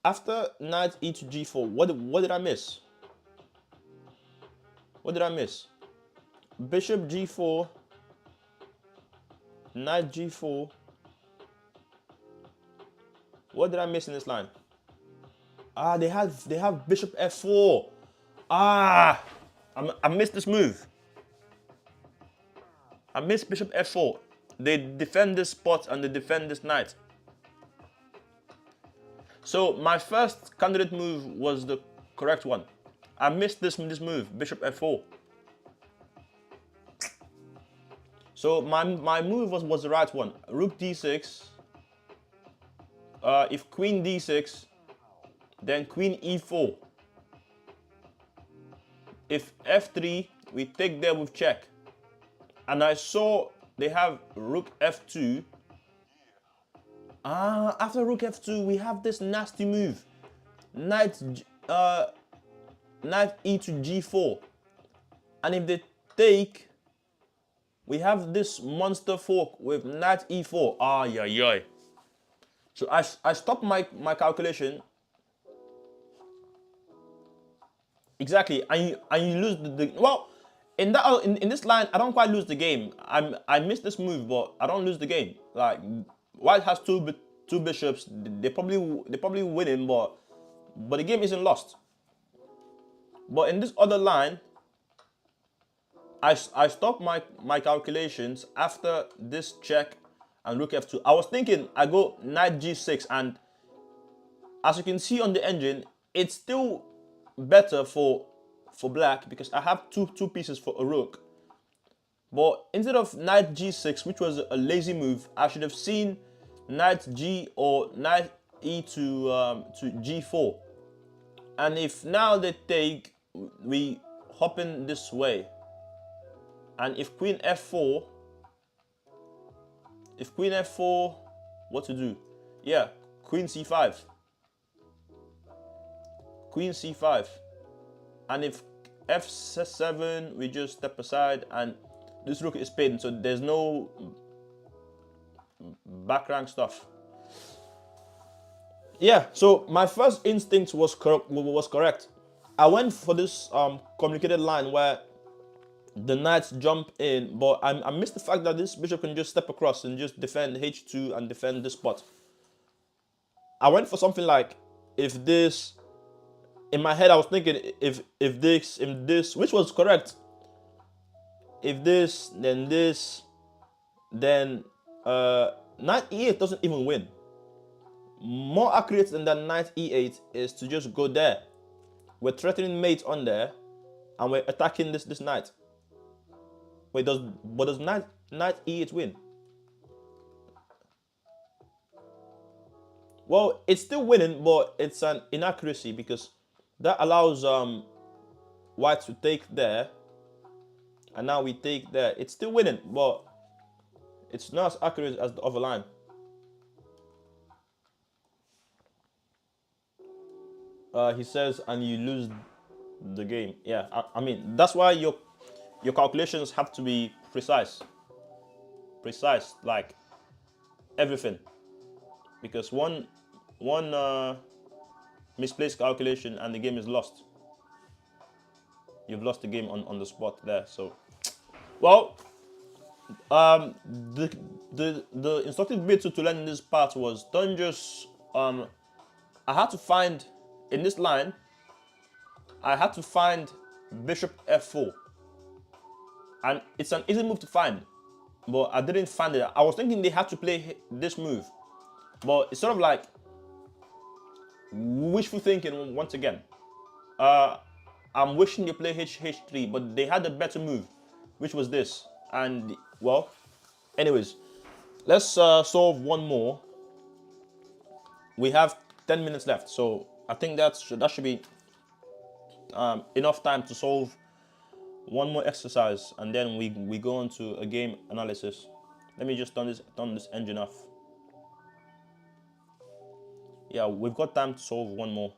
After knight e to g4, what did I miss? What did I miss? Bishop g4, knight g4. What did I miss in this line? Ah, they have bishop f4. Ah, I missed this move. I missed bishop f4. They defend this spot and they defend this knight. So my first candidate move was the correct one. I missed this move, bishop f4. So my move was the right one. Rook d6. If queen d6, then queen e4. If f3, we take there with check. And I saw they have rook f2. After rook f2, we have this nasty move. Knight e to g4. And if they take, we have this monster fork with knight e4. Yeah. So I stopped my calculation. Exactly, and you lose the well. In this line, I don't quite lose the game. I missed this move, but I don't lose the game. Like white has two bishops. They probably winning, but the game isn't lost. But in this other line, I stopped my calculations after this check and rook f2. I was thinking I go knight g6, and as you can see on the engine, it's still better for black because I have two pieces for a rook. But instead of knight g6, which was a lazy move, I should have seen knight g or knight e to g4. And if now they take, we hop in this way. And if queen f4, what to do? Yeah, queen c5. Queen c5. And if f7, we just step aside, and this rook is pinned, so there's no back rank stuff. Yeah, so my first instinct was correct. I went for this complicated line where the knights jump in, but I missed the fact that this bishop can just step across and just defend h2 and defend this spot. I went for something like, if this, in my head I was thinking, if this, which was correct. If this, then this, then knight e8 doesn't even win. more accurate than that knight e8 is to just go there. We're threatening mate on there, and we're attacking this knight. Wait, does knight e8 win? Well, it's still winning, but it's an inaccuracy because that allows white to take there, and now we take there. It's still winning, but it's not as accurate as the other line. He says, and you lose the game. Yeah, I mean that's why your calculations have to be precise, like everything, because one misplaced calculation and the game is lost. You've lost the game on the spot there. So, well, the instructive bit to learn in this part was don't just I had to find in this line. I had to find bishop f4, and it's an easy move to find, but I didn't find it. I was thinking they had to play this move, but it's sort of like wishful thinking once again. I'm wishing they play h3, but they had a better move, which was this. And well, anyways, let's solve one more. We have 10 minutes left, so I think that should be enough time to solve one more exercise, and then we go on to a game analysis. Let me just turn this engine off. Yeah, we've got time to solve one more.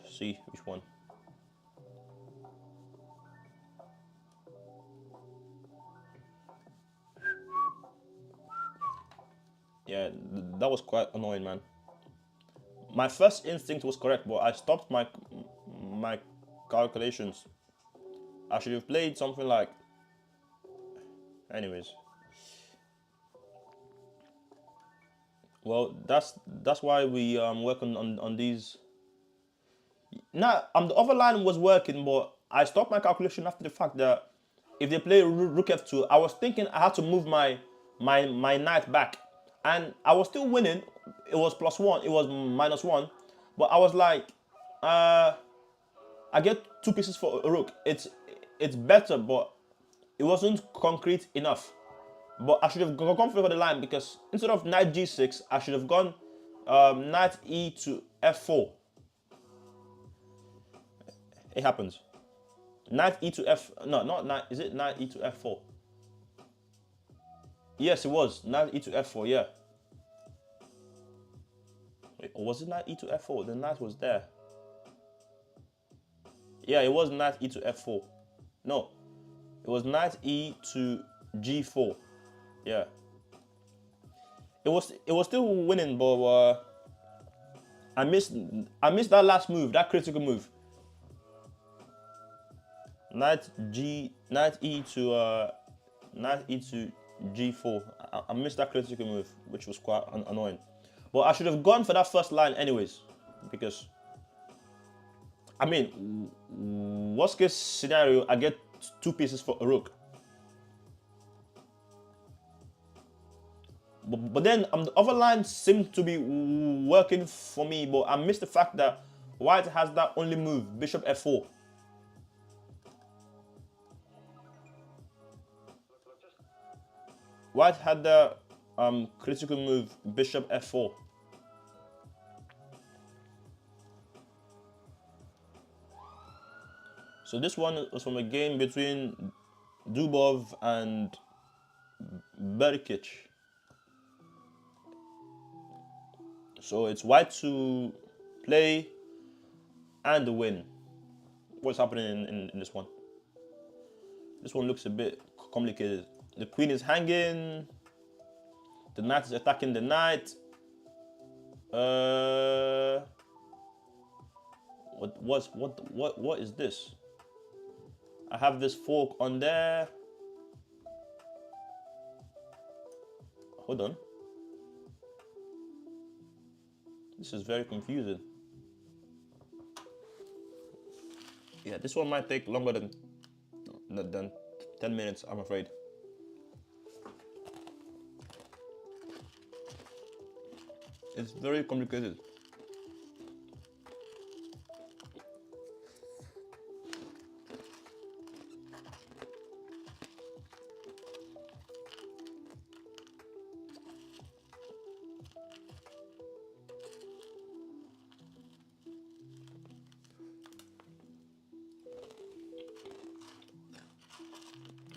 See which one. Yeah, that was quite annoying, man. My first instinct was correct, but I stopped my calculations. I should have played something like. Anyways. Well, that's why we work on these. Now, the other line was working, but I stopped my calculation after the fact that if they play rook f2, I was thinking I had to move my knight back, and I was still winning. It was +1, it was -1, but I was like, I get 2 pieces for a rook. It's better, but it wasn't concrete enough. But I should have gone for the line, because instead of knight g6, I should have gone knight e to f4. It happens. Knight e to f. No, not knight. Is it knight e to f4? Yes, it was knight e to f4. Yeah. Wait, or was it knight e to f4? The knight was there. Yeah, it was knight e to f4. No, it was knight e to g4. Yeah. It was still winning, but I missed that last move, that critical move. Knight e to g4. I missed that critical move, which was quite annoying. But I should have gone for that first line anyways, because I mean, worst case scenario, I get 2 pieces for a rook. But then the other line seemed to be working for me, but I missed the fact that white has that only move, bishop f4. White had the critical move, bishop f4. So this one was from a game between Dubov and Berkic. So it's white to play and win. What's happening in this one? This one looks a bit complicated. The queen is hanging. The knight is attacking the knight. What is this? I have this fork on there. Hold on. This is very confusing. Yeah, this one might take longer than 10 minutes, I'm afraid. It's very complicated.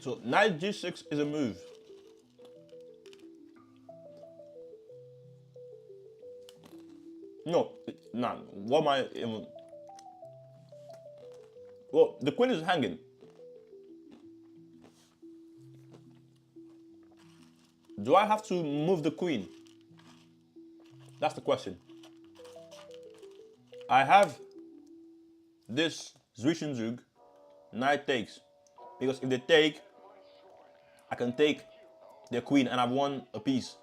So knight g6 is a move. No, nah. What am I? Well, the queen is hanging. Do I have to move the queen? That's the question. I have this Zwischenzug, knight takes. Because if they take, I can take their queen and I've won a piece.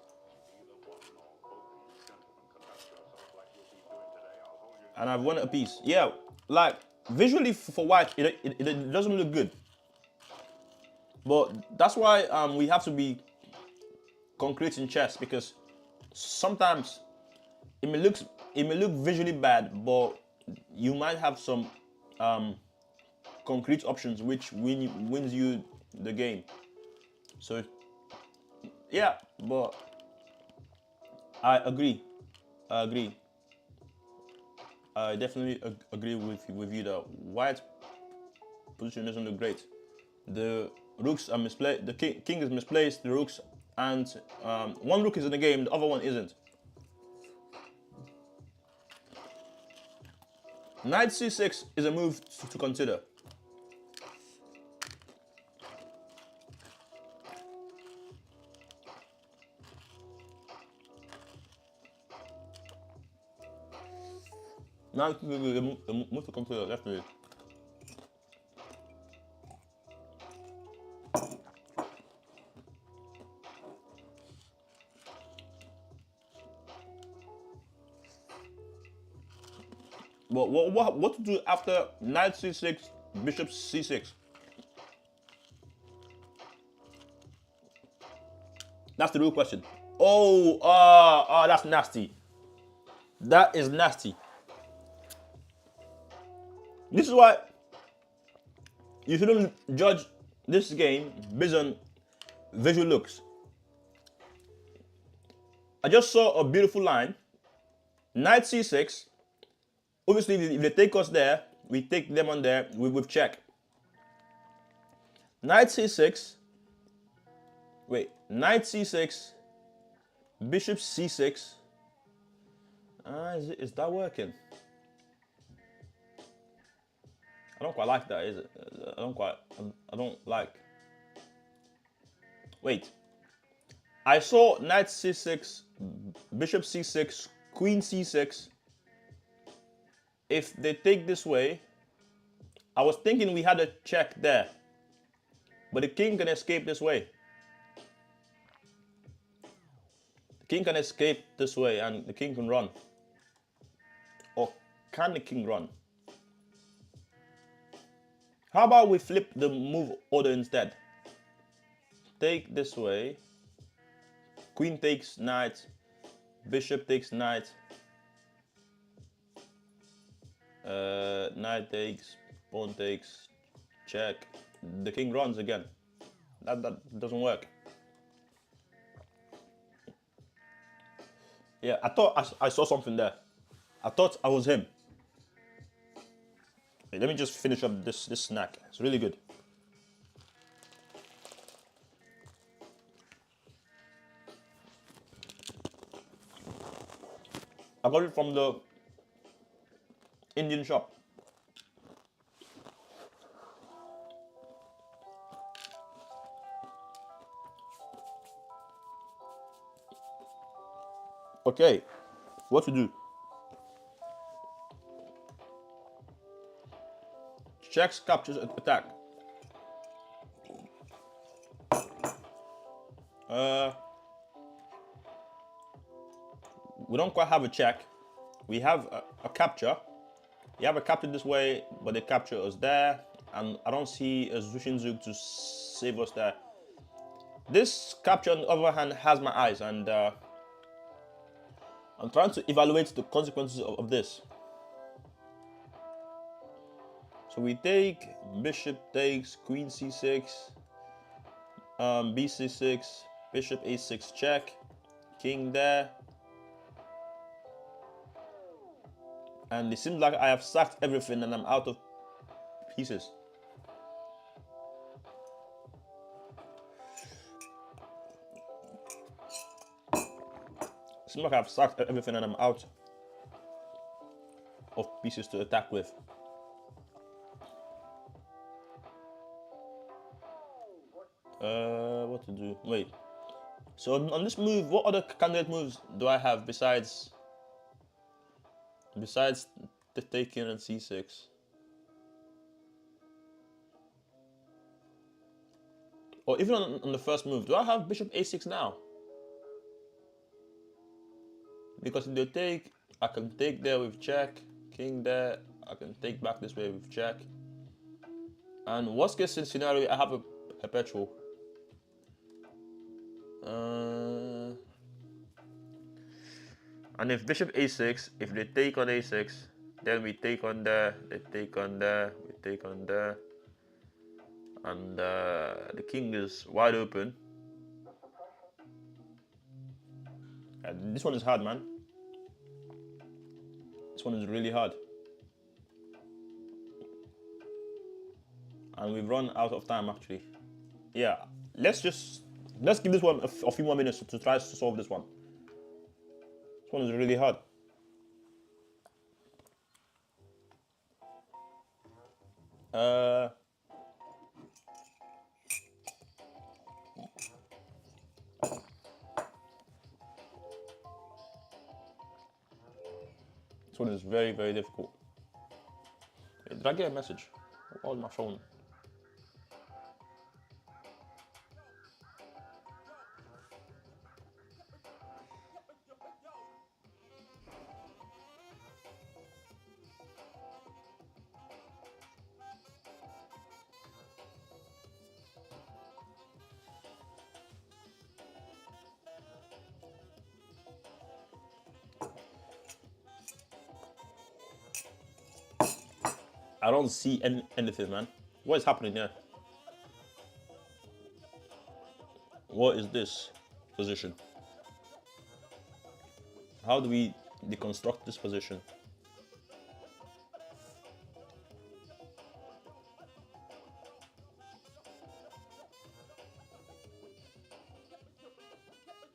And I've won a piece. Yeah, like visually for white, it doesn't look good. But that's why we have to be concrete in chess, because sometimes it may look visually bad, but you might have some concrete options which wins you the game. So yeah, but I agree. I definitely agree with you that white's position doesn't look great. The rooks are misplaced. The king is misplaced. The rooks, and one rook is in the game. The other one isn't. Knight c6 is a move to consider. Now the move to consider, definitely. But what to do after knight c6, bishop c6? That's the real question. Oh, that's nasty. That is nasty. This is why you shouldn't judge this game based on visual looks. I just saw a beautiful line. Knight c6. Obviously, if they take us there, we take them on there with check. Knight c6. Wait, knight c6. Bishop c6. Is that working? I don't quite like that, is it? I don't like. Wait. I saw knight c6, bishop c6, queen c6. If they take this way, I was thinking we had a check there. But the king can escape this way. The king can escape this way and the king can run. Or can the king run? How about we flip the move order instead? Take this way. Queen takes knight. Bishop takes knight. Knight takes. Pawn takes. Check. The king runs again. That doesn't work. Yeah, I thought I saw something there. I thought I was him. Wait, let me just finish up this snack. It's really good. I got it from the Indian shop. Okay, what to do? Checks, captures, attack. We don't quite have a check. We have a capture. You have a capture this way, but the capture is there, and I don't see a Zwischenzug to save us there. This capture, on the other hand, has my eyes, and I'm trying to evaluate the consequences of this. So we take, bishop takes, queen c6, b6, bishop a6 check, king there. And it seems like I have sacked everything and I'm out of pieces. It seems like I've sacked everything and I'm out of pieces to attack with. What to do? Wait. So on this move, what other candidate moves do I have besides the taking and c6? Or even on the first move, do I have bishop a6 now? Because if they take, I can take there with check, king there, I can take back this way with check. And worst case scenario, I have a perpetual. And if bishop a6, if they take on a6, then we take on there, they take on there, we take on there. And the king is wide open. This one is hard, man. This one is really hard. And we've run out of time, actually. Yeah, let's give this one a few more minutes to try to solve this one. This one is really hard. This one is very, very difficult. Wait, did I get a message? On my phone. I don't see anything, man. What is happening here? What is this position? How do we deconstruct this position?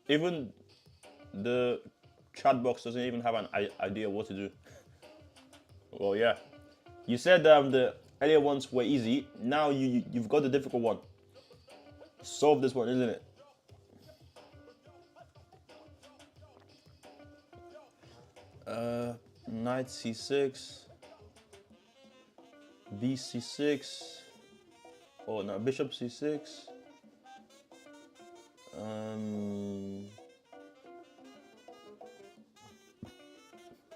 Even the chat box doesn't even have an idea what to do. Well, yeah. You said the earlier ones were easy. Now you've got the difficult one. Solve this one, isn't it? Knight c6, bc6. Oh no, bishop c6.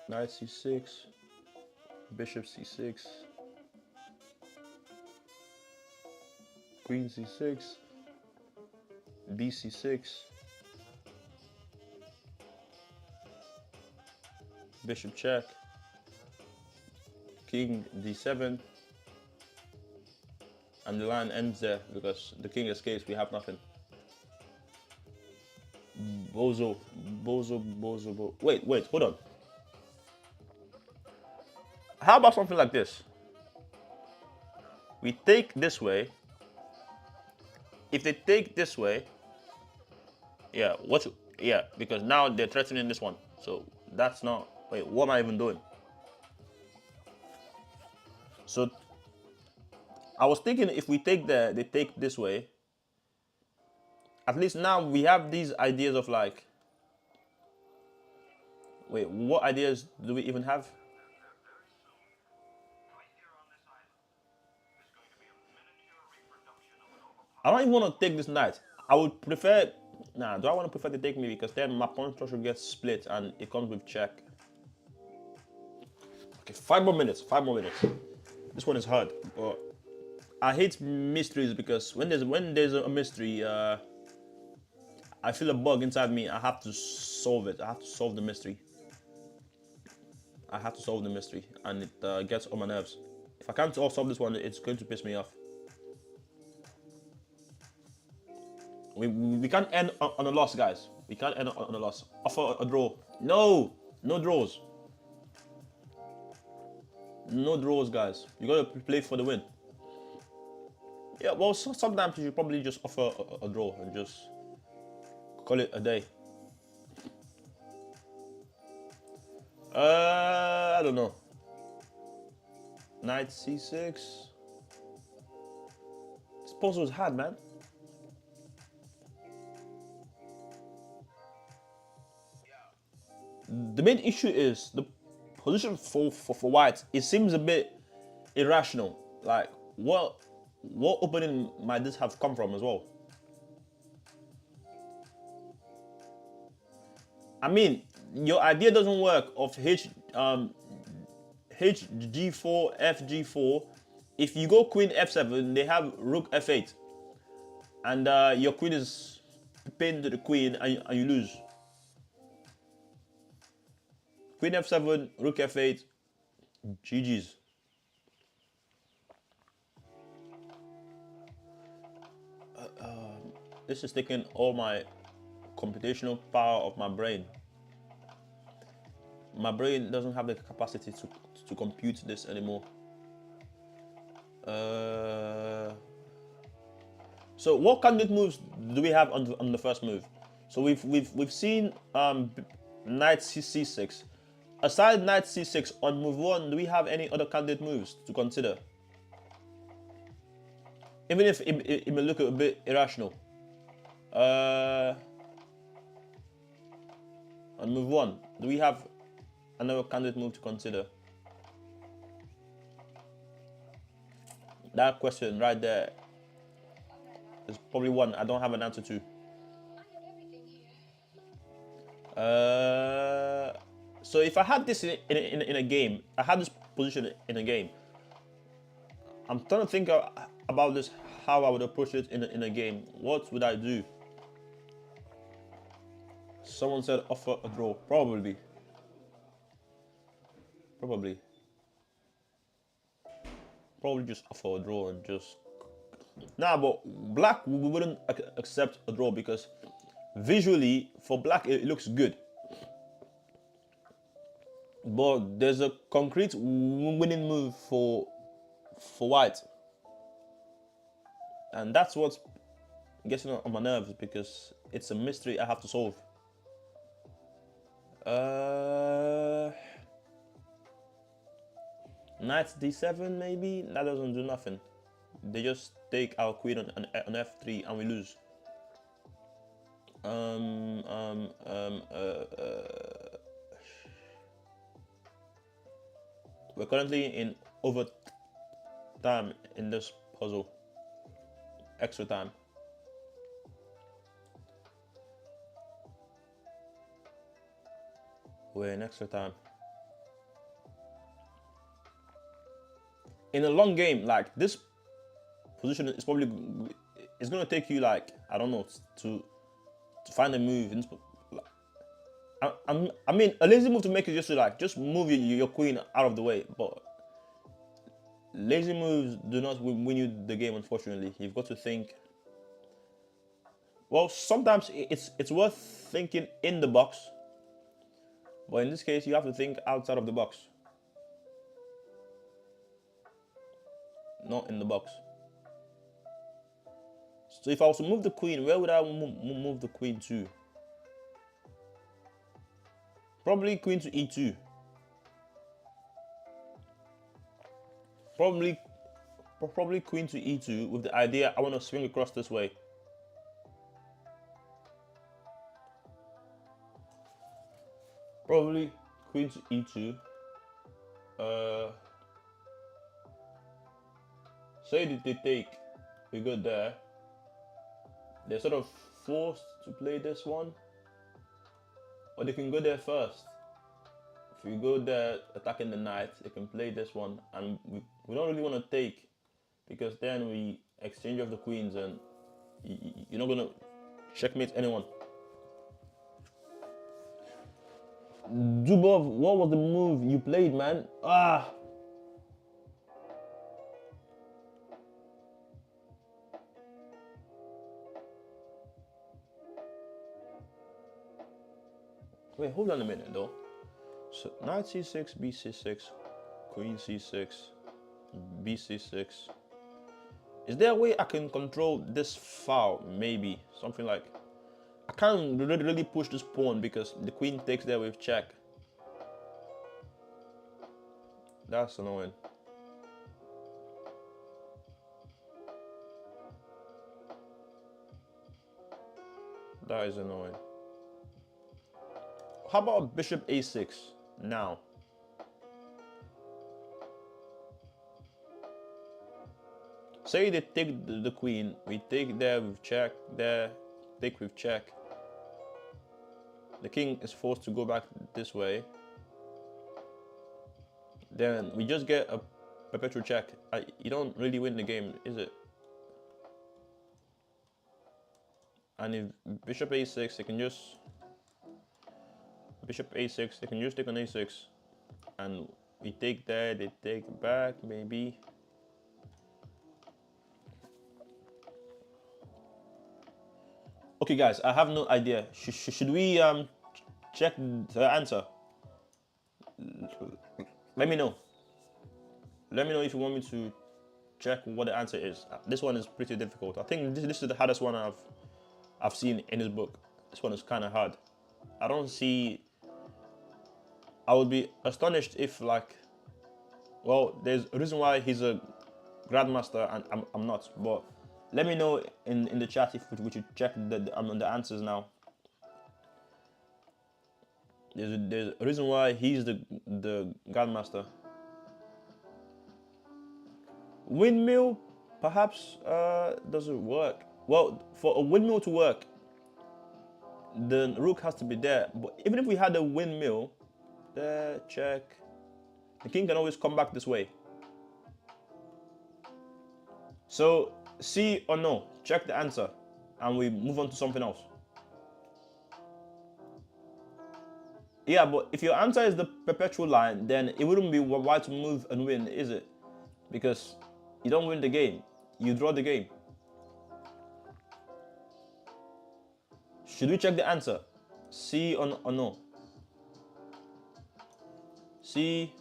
Knight c6, bishop c6, queen c6, bc6, bishop check, king d7, and the line ends there because the king escapes, we have nothing. Bozo. Wait, hold on. How about something like this? We take this way. If they take this way, yeah, because now they're threatening this one. So that's not, wait, what am I even doing? So I was thinking if we take they take this way, at least now we have these ideas of like, wait, what ideas do we even have? I don't even want to take this knight. I would prefer, nah, do I want to prefer to take me? Because then my pawn structure gets split and it comes with check. Okay, 5 more minutes. This one is hard, but I hate mysteries because when there's a mystery, I feel a bug inside me. I have to solve it. I have to solve the mystery. I have to solve the mystery, and it gets on my nerves. If I can't solve this one, it's going to piss me off. We can't end on a loss, guys. We can't end on a loss. Offer a draw. No, no draws. No draws, guys. You gotta play for the win. Yeah, well, sometimes you should probably just offer a draw and just call it a day. I don't know. Knight c6. This puzzle is hard, man. The main issue is the position for white. It seems a bit irrational. Like, what opening might this have come from as well? I mean, your idea doesn't work of hg4 fg4. If you go queen f7, they have rook f8, and your queen is pinned to the queen, and you lose. Queen f7, rook f8, GG's. This is taking all my computational power of my brain. My brain doesn't have the capacity to compute this anymore. So what candidate moves do we have on the first move? So we've seen knight c6. Aside knight c6, on move 1, do we have any other candidate moves to consider? Even if it may look a bit irrational. On move 1, do we have another candidate move to consider? That question right there is probably one I don't have an answer to. So if I had this in a game, I had this position in a game. I'm trying to think about this, how I would approach it in a game. What would I do? Someone said offer a draw. Probably. Probably just offer a draw and just... Nah, but black, we wouldn't accept a draw because visually, for black, it looks good. But there's a concrete winning move for white. And that's what's getting on my nerves because it's a mystery I have to solve. Knight d7 maybe? That doesn't do nothing. They just take our queen on f3 and we lose. We're currently in overtime in this puzzle. Extra time. We're in extra time. In a long game, like this position is probably, it's gonna take you like, I don't know, to find a move. I mean, a lazy move to make it just to like, just move your queen out of the way, but lazy moves do not win you the game, unfortunately. You've got to think. Well, sometimes it's worth thinking in the box, but in this case, you have to think outside of the box. Not in the box. So if I was to move the queen, where would I move the queen to? Probably queen to e2. Probably queen to e2 with the idea I want to swing across this way. Probably queen to e2. Say that they take, we go there. They're sort of forced to play this one, or they can go there first. If we go there attacking the knight, they can play this one, and we don't really want to take, because then we exchange of the queens and you're not going to checkmate anyone. Dubov, what was the move you played, man? Ah. Wait, hold on a minute though. So knight c6, bc6, queen c6, bc6. Is there a way I can control this file? Maybe something like I can't really push this pawn because the queen takes there with check. That's annoying. That is annoying. How about bishop a6 now? Say they take the queen, we take there with check, there, take with check. The king is forced to go back this way. Then we just get a perpetual check. You don't really win the game, is it? And if bishop a6, they can just bishop a6, they can just take on a6, and we take there, they take back, maybe. Okay, guys, I have no idea. Should we check the answer? Let me know. Let me know if you want me to check what the answer is. This one is pretty difficult. I think this is the hardest one I've seen in this book. This one is kind of hard. I don't see. I would be astonished if, like, well, there's a reason why he's a grandmaster and I'm not. But let me know in the chat if we should check the answers now. There's a reason why he's the grandmaster. Windmill perhaps doesn't work. Well, for a windmill to work, the rook has to be there. But even if we had a windmill, there, check, the king can always come back this way. So, sí or no, check the answer, and we move on to something else. Yeah, but if your answer is the perpetual line, then it wouldn't be why to move and win, is it? Because you don't win the game, you draw the game. Should we check the answer? Sí or no? Sí,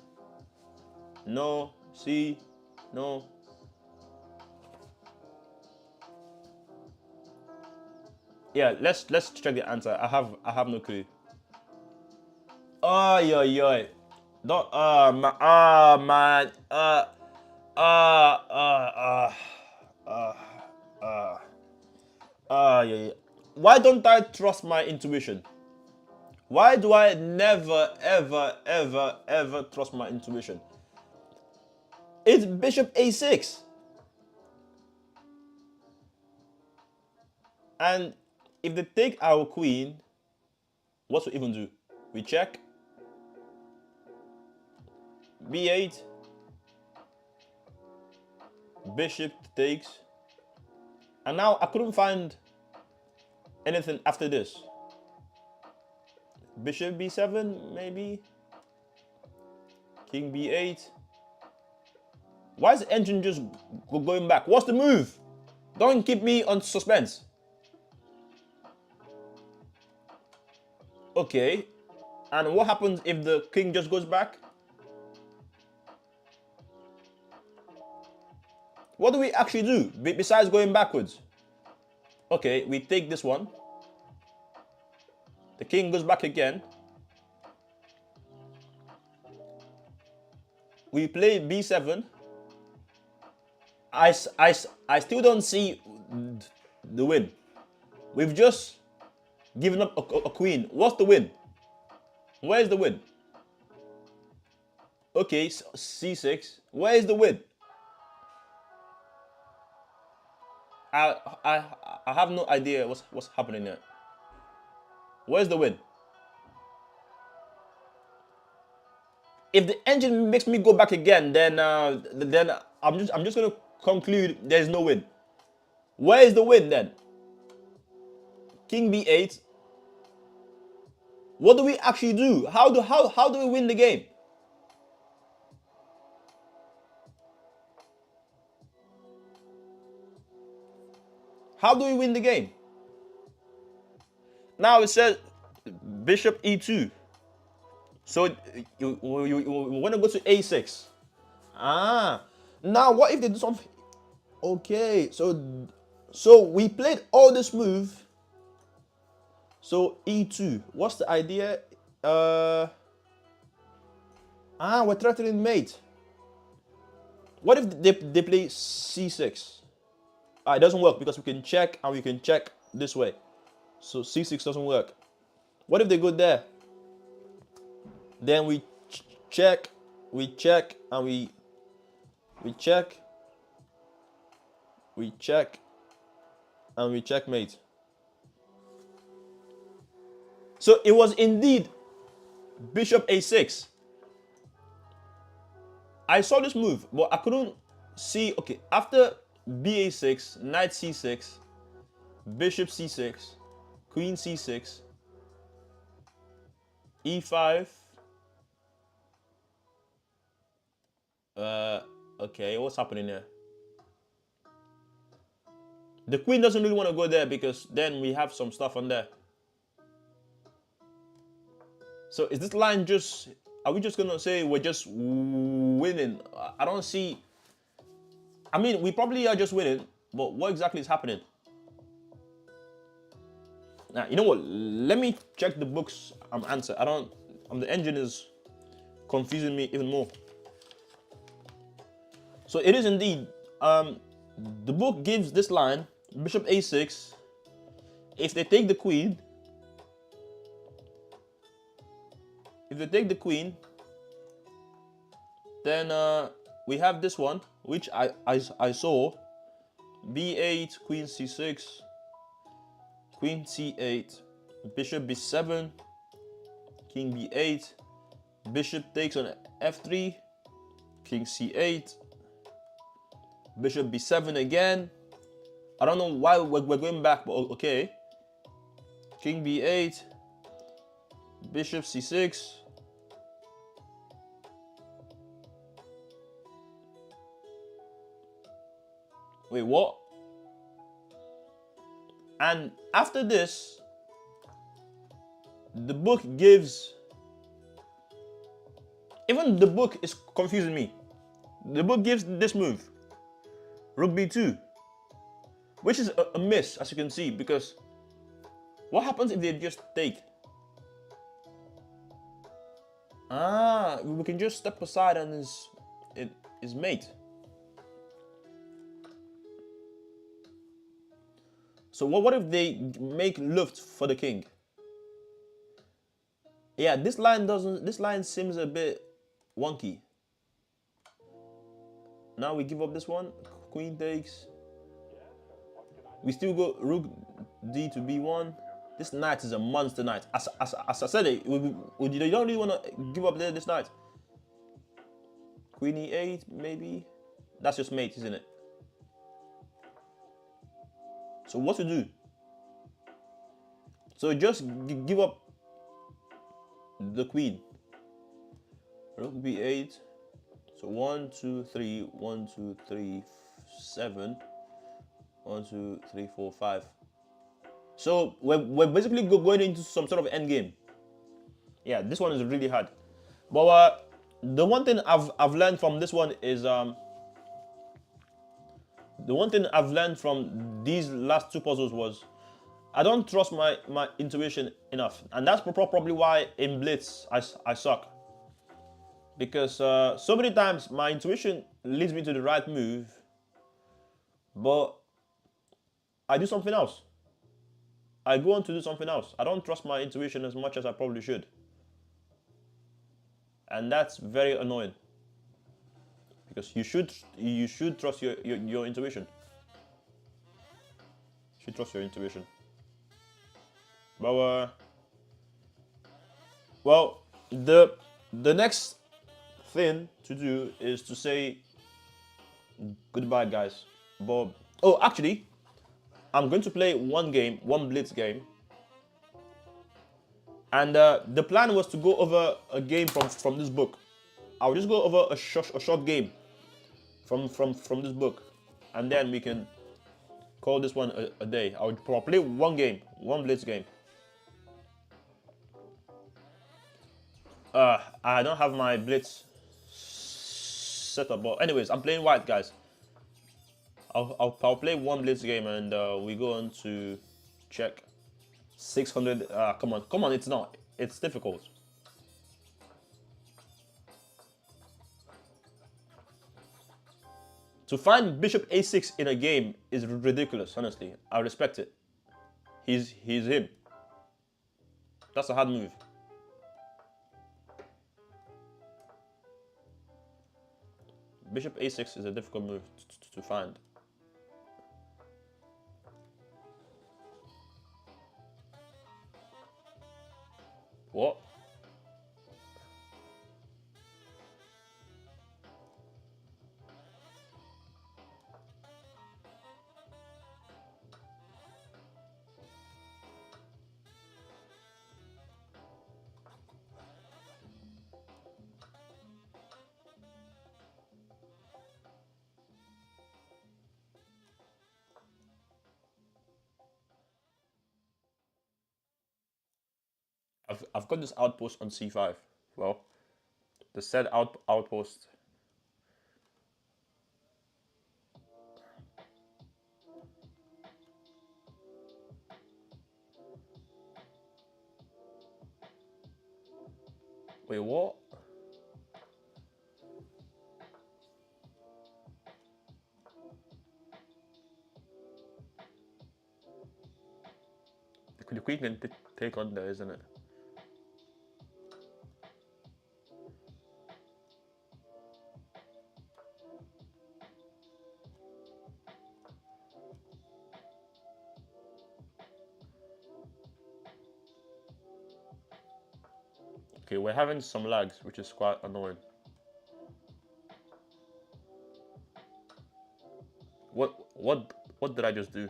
no, sí, no. Yeah, let's check the answer. I have no clue. Oh yo. Don't man. Yeah. Why don't I trust my intuition? Why do I never ever trust my intuition? It's bishop a6. And if they take our queen, what we even do? We check. b8. Bishop takes. And now I couldn't find anything after this. Bishop b7, maybe. King b8. Why is the engine just going back? What's the move? Don't keep me on suspense. Okay. And what happens if the king just goes back? What do we actually do besides going backwards? Okay, we take this one. The king goes back again. We play b7. I still don't see the win. We've just given up a queen. What's the win? Where's the win? Okay, c6. Where is the win? I have no idea what's happening there. Where's the win? If the engine makes me go back again, then I'm just gonna conclude there's no win. Where is the win then? King b8. What do we actually do? How do we win the game? How do we win the game? Now it says bishop e2. So you want to go to a6. Ah. Now what if they do something? Okay, so we played all this move. So e2. What's the idea? We're threatening mate. What if they play c6? It doesn't work because we can check and we can check this way. So c6 doesn't work. What if they go there? Then we check, and we check, and we checkmate. So it was indeed bishop a6. I saw this move, but I couldn't see. Okay, after ba6, knight c6, bishop c6, queen c6, e5. Okay, what's happening there? The queen doesn't really want to go there because then we have some stuff on there. So is this line just, are we just gonna say we're just winning? I don't see, I mean, we probably are just winning, but what exactly is happening? Now, you know what? Let me check the book's answer. The engine is confusing me even more. So it is indeed, the book gives this line, bishop a6, if they take the queen, then we have this one, which I saw, b8, queen c6, queen c8, bishop b7, king b8, bishop takes on f3, king c8, bishop b7 again. I don't know why we're going back, but okay. King b8, bishop c6. Wait, what? And after this, the book gives, even the book is confusing me. The book gives this move, rook b2, which is a miss, as you can see, because what happens if they just take? We can just step aside and his mate. So what if they make Luft for the king? Yeah, this line seems a bit wonky. Now we give up this one, queen takes. We still go rook d to b1. This knight is a monster knight. As I said, you don't really want to give up this knight. Queen e8, maybe. That's just mate, isn't it? So what to do? So just give up the queen. Rook b8. So 1, 2, 3, 1, 2, 3, 7. 1, 2, 3, 4, 5. So we're basically going into some sort of end game. Yeah, this one is really hard. But the one thing I've learned from this one is the one thing I've learned from these last two puzzles was I don't trust my intuition enough, and that's probably why in Blitz I suck. Because so many times my intuition leads me to the right move, but I do something else. I go on to do something else. I don't trust my intuition as much as I probably should. And that's very annoying. Because you should trust your intuition. You should trust your intuition. But well, the next thing to do is to say goodbye, guys. But oh, actually, I'm going to play one game, one Blitz game. And the plan was to go over a game from this book. I'll just go over a short game from this book, and then we can call this one a day. I would probably play one game, one Blitz game. I don't have my Blitz set up, but anyways, I'm playing white, guys. I'll play one Blitz game, and we go on to check 600. Come on, it's not. It's difficult. To find Bishop A6 in a game is ridiculous, honestly. I respect it. He's him. That's a hard move. Bishop A6 is a difficult move to find. What? I've got this outpost on C5. Well, the said outpost. Wait, what? The queen can take on there, isn't it? Okay, we're having some lags, which is quite annoying. What did I just do?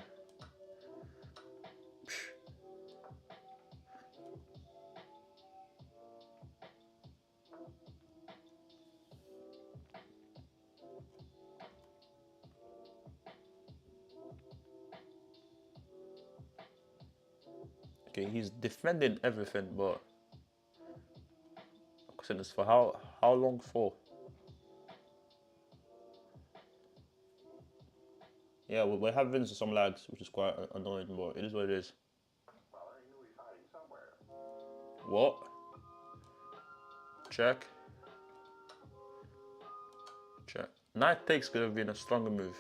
Okay, he's defending everything, but question is for how long for? Yeah, we're having some lags, which is quite annoying, but it is what it is. What? Check. Check. Knight takes could have been a stronger move.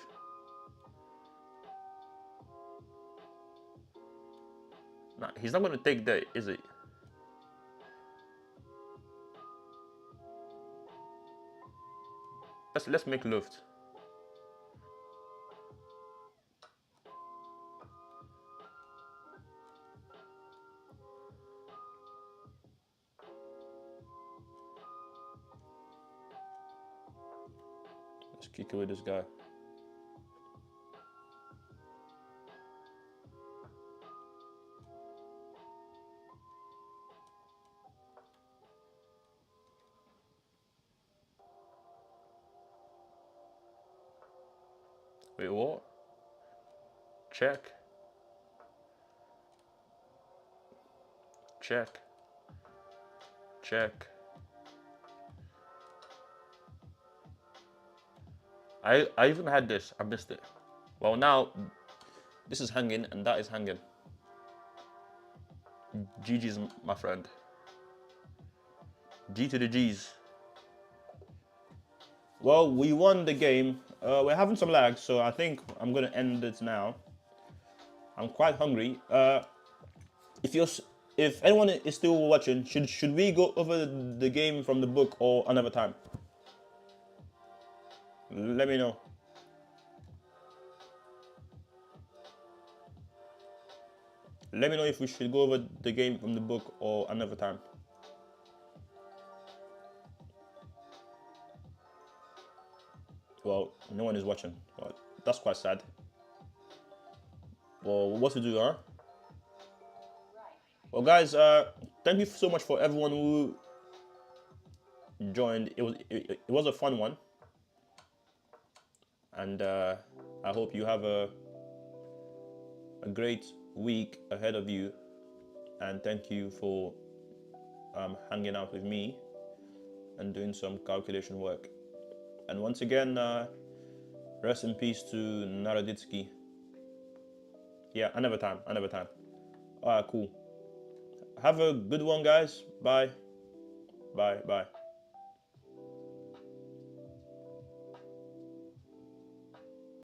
Nah, he's not going to take that, is he? Let's make Luft. Let's kick away this guy. Wait, what? Check. Check. Check. I even had this. I missed it. Well, now this is hanging and that is hanging. GG's, my friend. G to the G's. Well, we won the game. We're having some lag, so I think I'm gonna end it now. I'm quite hungry. If anyone is still watching, should we go over the game from the book or another time? Let me know. Let me know if we should go over the game from the book or another time. Well, no one is watching. Well, that's quite sad. Well, what to do, huh? Well, guys, thank you so much for everyone who joined. It was a fun one, and I hope you have a great week ahead of you. And thank you for hanging out with me and doing some calculation work. And once again, rest in peace to Naroditsky. Yeah, another time, another time. All right, cool. Have a good one, guys. Bye. Bye. Bye.